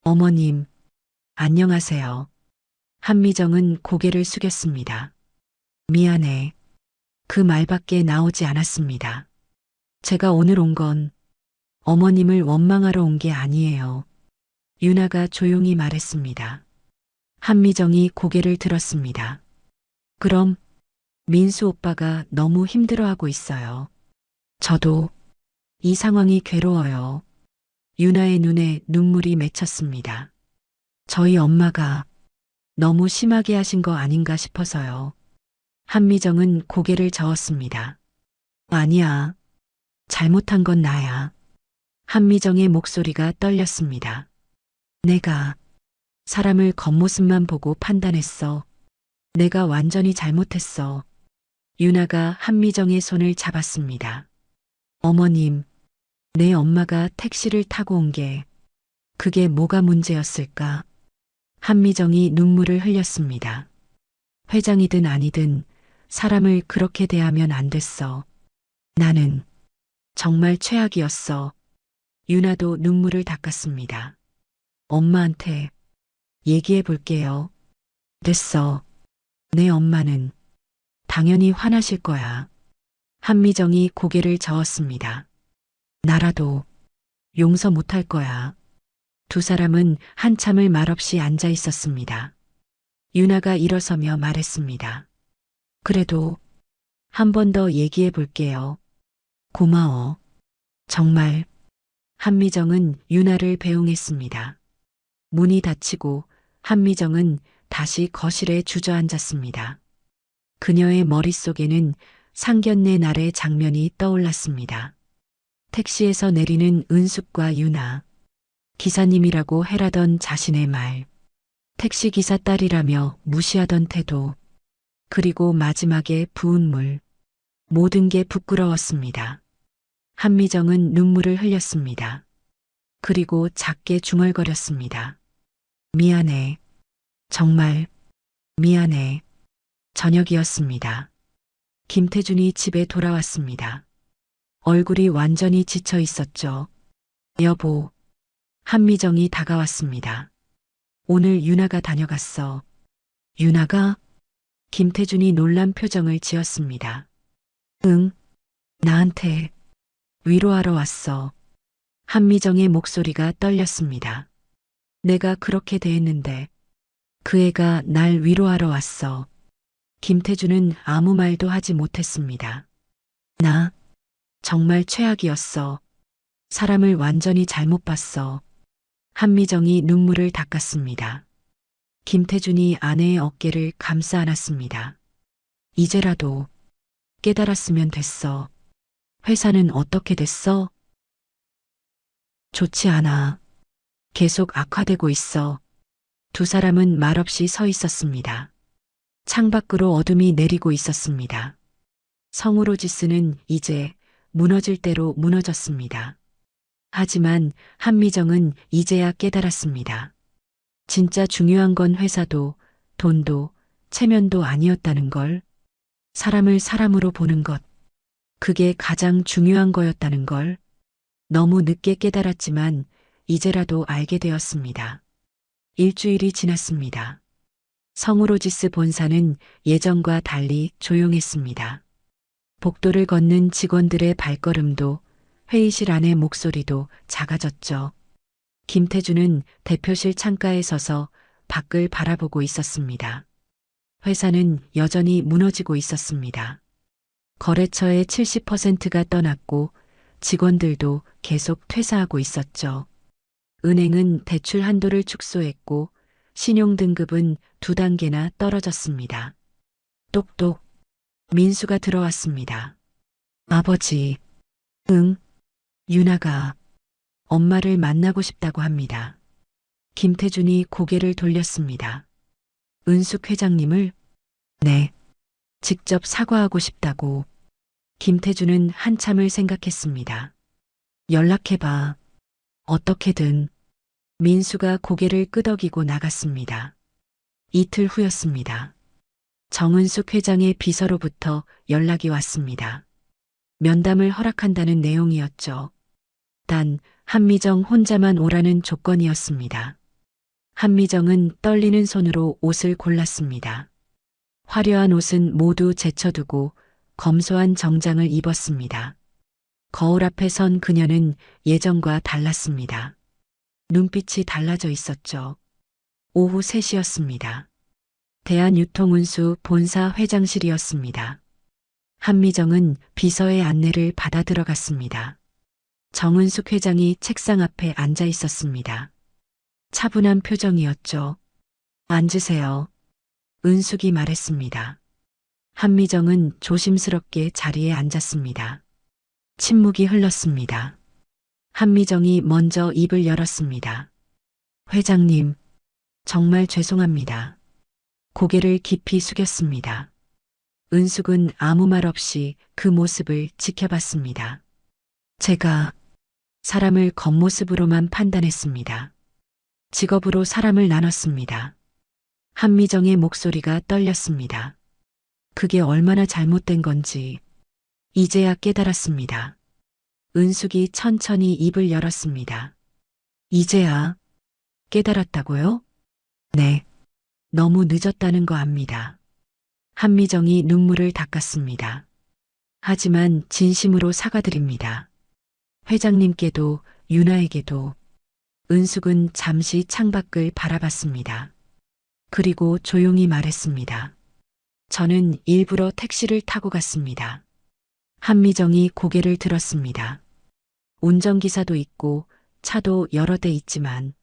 어머님, 안녕하세요. 한미정은 고개를 숙였습니다. 미안해. 그 말밖에 나오지 않았습니다. 제가 오늘 온 건 어머님을 원망하러 온 게 아니에요. 유나가 조용히 말했습니다. 한미정이 고개를 들었습니다. 그럼 민수 오빠가 너무 힘들어하고 있어요. 저도 이 상황이 괴로워요. 유나의 눈에 눈물이 맺혔습니다. 저희 엄마가 너무 심하게 하신 거 아닌가 싶어서요. 한미정은 고개를 저었습니다. 아니야. 잘못한 건 나야. 한미정의 목소리가 떨렸습니다. 내가 사람을 겉모습만 보고 판단했어. 내가 완전히 잘못했어. 유나가 한미정의 손을 잡았습니다. 어머님, 내 엄마가 택시를 타고 온 게 그게 뭐가 문제였을까? 한미정이 눈물을 흘렸습니다. 회장이든 아니든 사람을 그렇게 대하면 안 됐어. 나는 정말 최악이었어. 유나도 눈물을 닦았습니다. 엄마한테 얘기해 볼게요. 됐어. 내 엄마는 당연히 화나실 거야. 한미정이 고개를 저었습니다. 나라도 용서 못할 거야. 두 사람은 한참을 말없이 앉아 있었습니다. 유나가 일어서며 말했습니다. 그래도 한 번 더 얘기해 볼게요. 고마워. 정말. 한미정은 유나를 배웅했습니다. 문이 닫히고 한미정은 다시 거실에 주저앉았습니다. 그녀의 머릿속에는 상견례 날의 장면이 떠올랐습니다. 택시에서 내리는 은숙과 유나, 기사님이라고 해라던 자신의 말, 택시기사 딸이라며 무시하던 태도, 그리고 마지막에 부은 물, 모든 게 부끄러웠습니다. 한미정은 눈물을 흘렸습니다. 그리고 작게 중얼거렸습니다. 미안해. 정말 미안해. 저녁이었습니다. 김태준이 집에 돌아왔습니다. 얼굴이 완전히 지쳐 있었죠. 여보. 한미정이 다가왔습니다. 오늘 유나가 다녀갔어. 유나가? 김태준이 놀란 표정을 지었습니다. 응. 나한테 위로하러 왔어. 한미정의 목소리가 떨렸습니다. 내가 그렇게 대했는데 그 애가 날 위로하러 왔어. 김태준은 아무 말도 하지 못했습니다. 나 정말 최악이었어. 사람을 완전히 잘못 봤어. 한미정이 눈물을 닦았습니다. 김태준이 아내의 어깨를 감싸 안았습니다. 이제라도 깨달았으면 됐어. 회사는 어떻게 됐어? 좋지 않아. 계속 악화되고 있어. 두 사람은 말없이 서 있었습니다. 창밖으로 어둠이 내리고 있었습니다. 성우로지스는 이제 무너질 대로 무너졌습니다. 하지만 한미정은 이제야 깨달았습니다. 진짜 중요한 건 회사도 돈도 체면도 아니었다는 걸, 사람을 사람으로 보는 것, 그게 가장 중요한 거였다는 걸 너무 늦게 깨달았지만 이제라도 알게 되었습니다. 일주일이 지났습니다. 성우로지스 본사는 예전과 달리 조용했습니다. 복도를 걷는 직원들의 발걸음도 회의실 안의 목소리도 작아졌죠. 김태준은 대표실 창가에 서서 밖을 바라보고 있었습니다. 회사는 여전히 무너지고 있었습니다. 거래처의 70%가 떠났고 직원들도 계속 퇴사하고 있었죠. 은행은 대출 한도를 축소했고 신용등급은 2단계나 떨어졌습니다. 똑똑. 민수가 들어왔습니다. 아버지. 응. 유나가 엄마를 만나고 싶다고 합니다. 김태준이 고개를 돌렸습니다. 은숙 회장님을? 네. 직접 사과하고 싶다고. 김태준은 한참을 생각했습니다. 연락해봐. 어떻게든. 민수가 고개를 끄덕이고 나갔습니다. 이틀 후였습니다. 정은숙 회장의 비서로부터 연락이 왔습니다. 면담을 허락한다는 내용이었죠. 단 한미정 혼자만 오라는 조건이었습니다. 한미정은 떨리는 손으로 옷을 골랐습니다. 화려한 옷은 모두 제쳐두고 검소한 정장을 입었습니다. 거울 앞에 선 그녀는 예전과 달랐습니다. 눈빛이 달라져 있었죠. 오후 3시였습니다. 대한유통운수 본사 회장실이었습니다. 한미정은 비서의 안내를 받아 들어갔습니다. 정은숙 회장이 책상 앞에 앉아 있었습니다. 차분한 표정이었죠. 앉으세요. 은숙이 말했습니다. 한미정은 조심스럽게 자리에 앉았습니다. 침묵이 흘렀습니다. 한미정이 먼저 입을 열었습니다. 회장님, 정말 죄송합니다. 고개를 깊이 숙였습니다. 은숙은 아무 말 없이 그 모습을 지켜봤습니다. 제가 사람을 겉모습으로만 판단했습니다. 직업으로 사람을 나눴습니다. 한미정의 목소리가 떨렸습니다. 그게 얼마나 잘못된 건지 이제야 깨달았습니다. 은숙이 천천히 입을 열었습니다. 이제야 깨달았다고요? 네. 너무 늦었다는 거 압니다. 한미정이 눈물을 닦았습니다. 하지만 진심으로 사과드립니다. 회장님께도 유나에게도. 은숙은 잠시 창밖을 바라봤습니다. 그리고 조용히 말했습니다. 저는 일부러 택시를 타고 갔습니다. 한미정이 고개를 들었습니다. 운전기사도 있고 차도 여러 대 있지만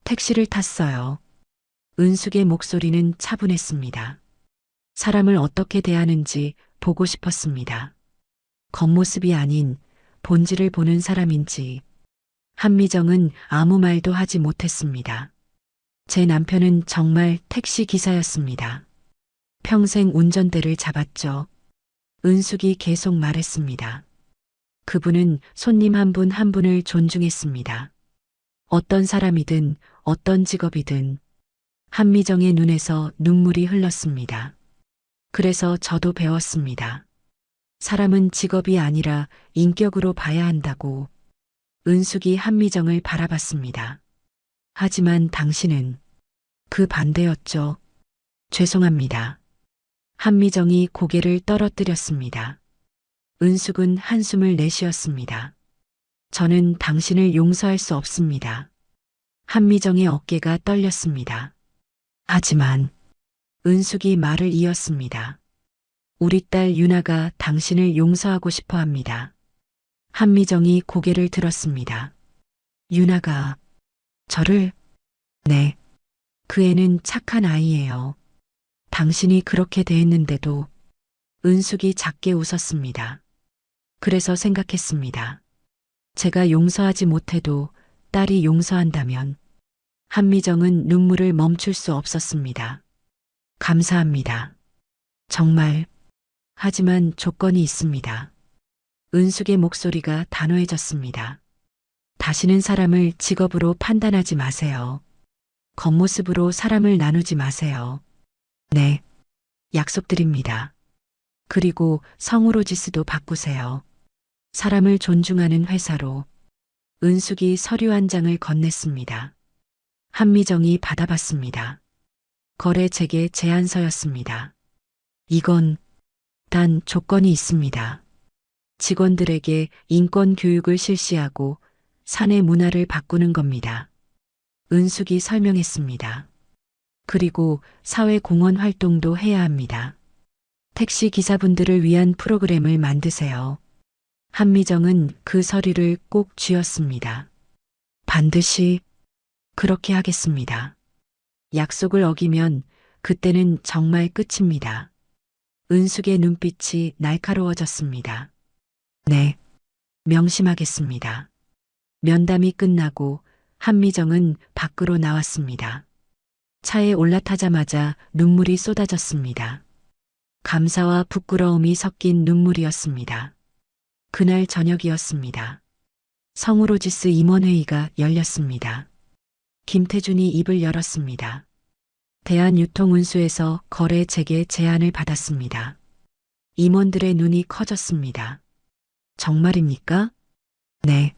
택시를 탔어요. 은숙의 목소리는 차분했습니다. 사람을 어떻게 대하는지 보고 싶었습니다. 겉모습이 아닌 본질을 보는 사람인지. 한미정은 아무 말도 하지 못했습니다. 제 남편은 정말 택시 기사였습니다. 평생 운전대를 잡았죠. 은숙이 계속 말했습니다. 그분은 손님 한 분 한 분을 존중했습니다. 어떤 사람이든 어떤 직업이든. 한미정의 눈에서 눈물이 흘렀습니다. 그래서 저도 배웠습니다. 사람은 직업이 아니라 인격으로 봐야 한다고. 은숙이 한미정을 바라봤습니다. 하지만 당신은 그 반대였죠. 죄송합니다. 한미정이 고개를 떨어뜨렸습니다. 은숙은 한숨을 내쉬었습니다. 저는 당신을 용서할 수 없습니다. 한미정의 어깨가 떨렸습니다. 하지만 은숙이 말을 이었습니다. 우리 딸 유나가 당신을 용서하고 싶어 합니다. 한미정이 고개를 들었습니다. 유나가 저를? 네. 그 애는 착한 아이예요. 당신이 그렇게 대했는데도. 은숙이 작게 웃었습니다. 그래서 생각했습니다. 제가 용서하지 못해도 딸이 용서한다면. 한미정은 눈물을 멈출 수 없었습니다. 감사합니다. 정말. 하지만 조건이 있습니다. 은숙의 목소리가 단호해졌습니다. 다시는 사람을 직업으로 판단하지 마세요. 겉모습으로 사람을 나누지 마세요. 네. 약속드립니다. 그리고 성우로지스도 바꾸세요. 사람을 존중하는 회사로. 은숙이 서류 한 장을 건넸습니다. 한미정이 받아봤습니다. 거래 재개 제안서였습니다. 이건 단 조건이 있습니다. 직원들에게 인권 교육을 실시하고 사내 문화를 바꾸는 겁니다. 은숙이 설명했습니다. 그리고 사회 공헌 활동도 해야 합니다. 택시 기사분들을 위한 프로그램을 만드세요. 한미정은 그 서류를 꼭 쥐었습니다. 반드시 그렇게 하겠습니다. 약속을 어기면 그때는 정말 끝입니다. 은숙의 눈빛이 날카로워졌습니다. 네, 명심하겠습니다. 면담이 끝나고 한미정은 밖으로 나왔습니다. 차에 올라타자마자 눈물이 쏟아졌습니다. 감사와 부끄러움이 섞인 눈물이었습니다. 그날 저녁이었습니다. 성우로지스 임원회의가 열렸습니다. 김태준이 입을 열었습니다. 대한유통운수에서 거래 재개 제안을 받았습니다. 임원들의 눈이 커졌습니다. 정말입니까? 네.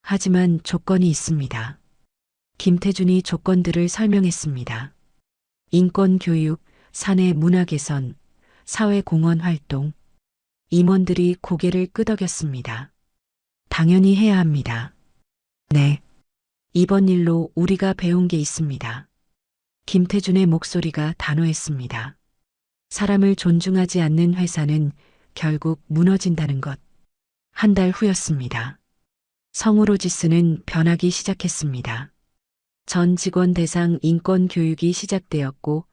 하지만 조건이 있습니다. 김태준이 조건들을 설명했습니다. 인권 교육, 사내 문화 개선, 사회 공헌 활동. 임원들이 고개를 끄덕였습니다. 당연히 해야 합니다. 네. 이번 일로 우리가 배운 게 있습니다. 김태준의 목소리가 단호했습니다. 사람을 존중하지 않는 회사는 결국 무너진다는 것. 한 달 후였습니다. 성우로지스는 변하기 시작했습니다. 전 직원 대상 인권 교육이 시작되었고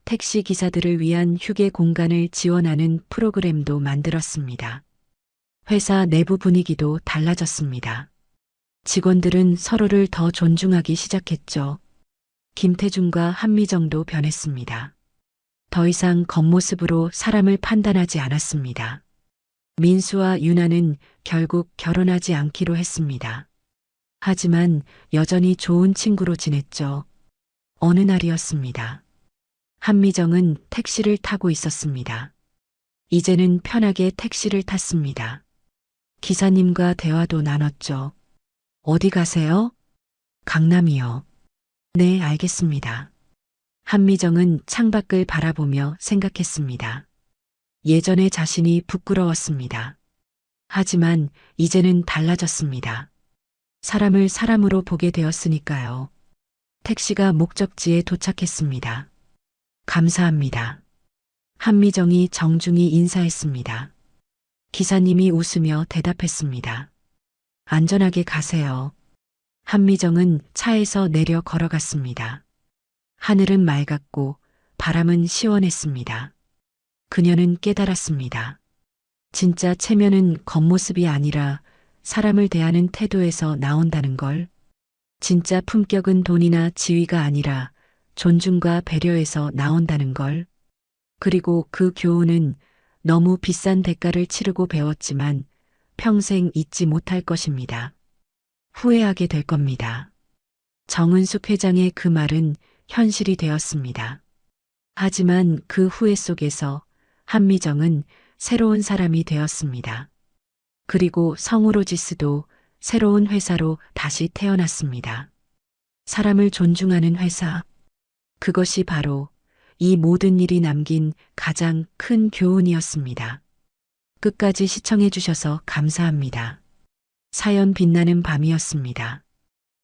택시 기사들을 위한 휴게 공간을 지원하는 프로그램도 만들었습니다. 회사 내부 분위기도 달라졌습니다. 직원들은 서로를 더 존중하기 시작했죠. 김태준과 한미정도 변했습니다. 더 이상 겉모습으로 사람을 판단하지 않았습니다. 민수와 유나는 결국 결혼하지 않기로 했습니다. 하지만 여전히 좋은 친구로 지냈죠. 어느 날이었습니다. 한미정은 택시를 타고 있었습니다. 이제는 편하게 택시를 탔습니다. 기사님과 대화도 나눴죠. 어디 가세요? 강남이요. 네, 알겠습니다. 한미정은 창밖을 바라보며 생각했습니다. 예전의 자신이 부끄러웠습니다. 하지만 이제는 달라졌습니다. 사람을 사람으로 보게 되었으니까요. 택시가 목적지에 도착했습니다. 감사합니다. 한미정이 정중히 인사했습니다. 기사님이 웃으며 대답했습니다. 안전하게 가세요. 한미정은 차에서 내려 걸어갔습니다. 하늘은 맑았고 바람은 시원했습니다. 그녀는 깨달았습니다. 진짜 체면은 겉모습이 아니라 사람을 대하는 태도에서 나온다는 걸. 진짜 품격은 돈이나 지위가 아니라 존중과 배려에서 나온다는 걸. 그리고 그 교훈은 너무 비싼 대가를 치르고 배웠지만 평생 잊지 못할 것입니다. 후회하게 될 겁니다. 정은숙 회장의 그 말은 현실이 되었습니다. 하지만 그 후회 속에서 한미정은 새로운 사람이 되었습니다. 그리고 성우로지스도 새로운 회사로 다시 태어났습니다. 사람을 존중하는 회사. 그것이 바로 이 모든 일이 남긴 가장 큰 교훈이었습니다. 끝까지 시청해 주셔서 감사합니다. 사연 빛나는 밤이었습니다.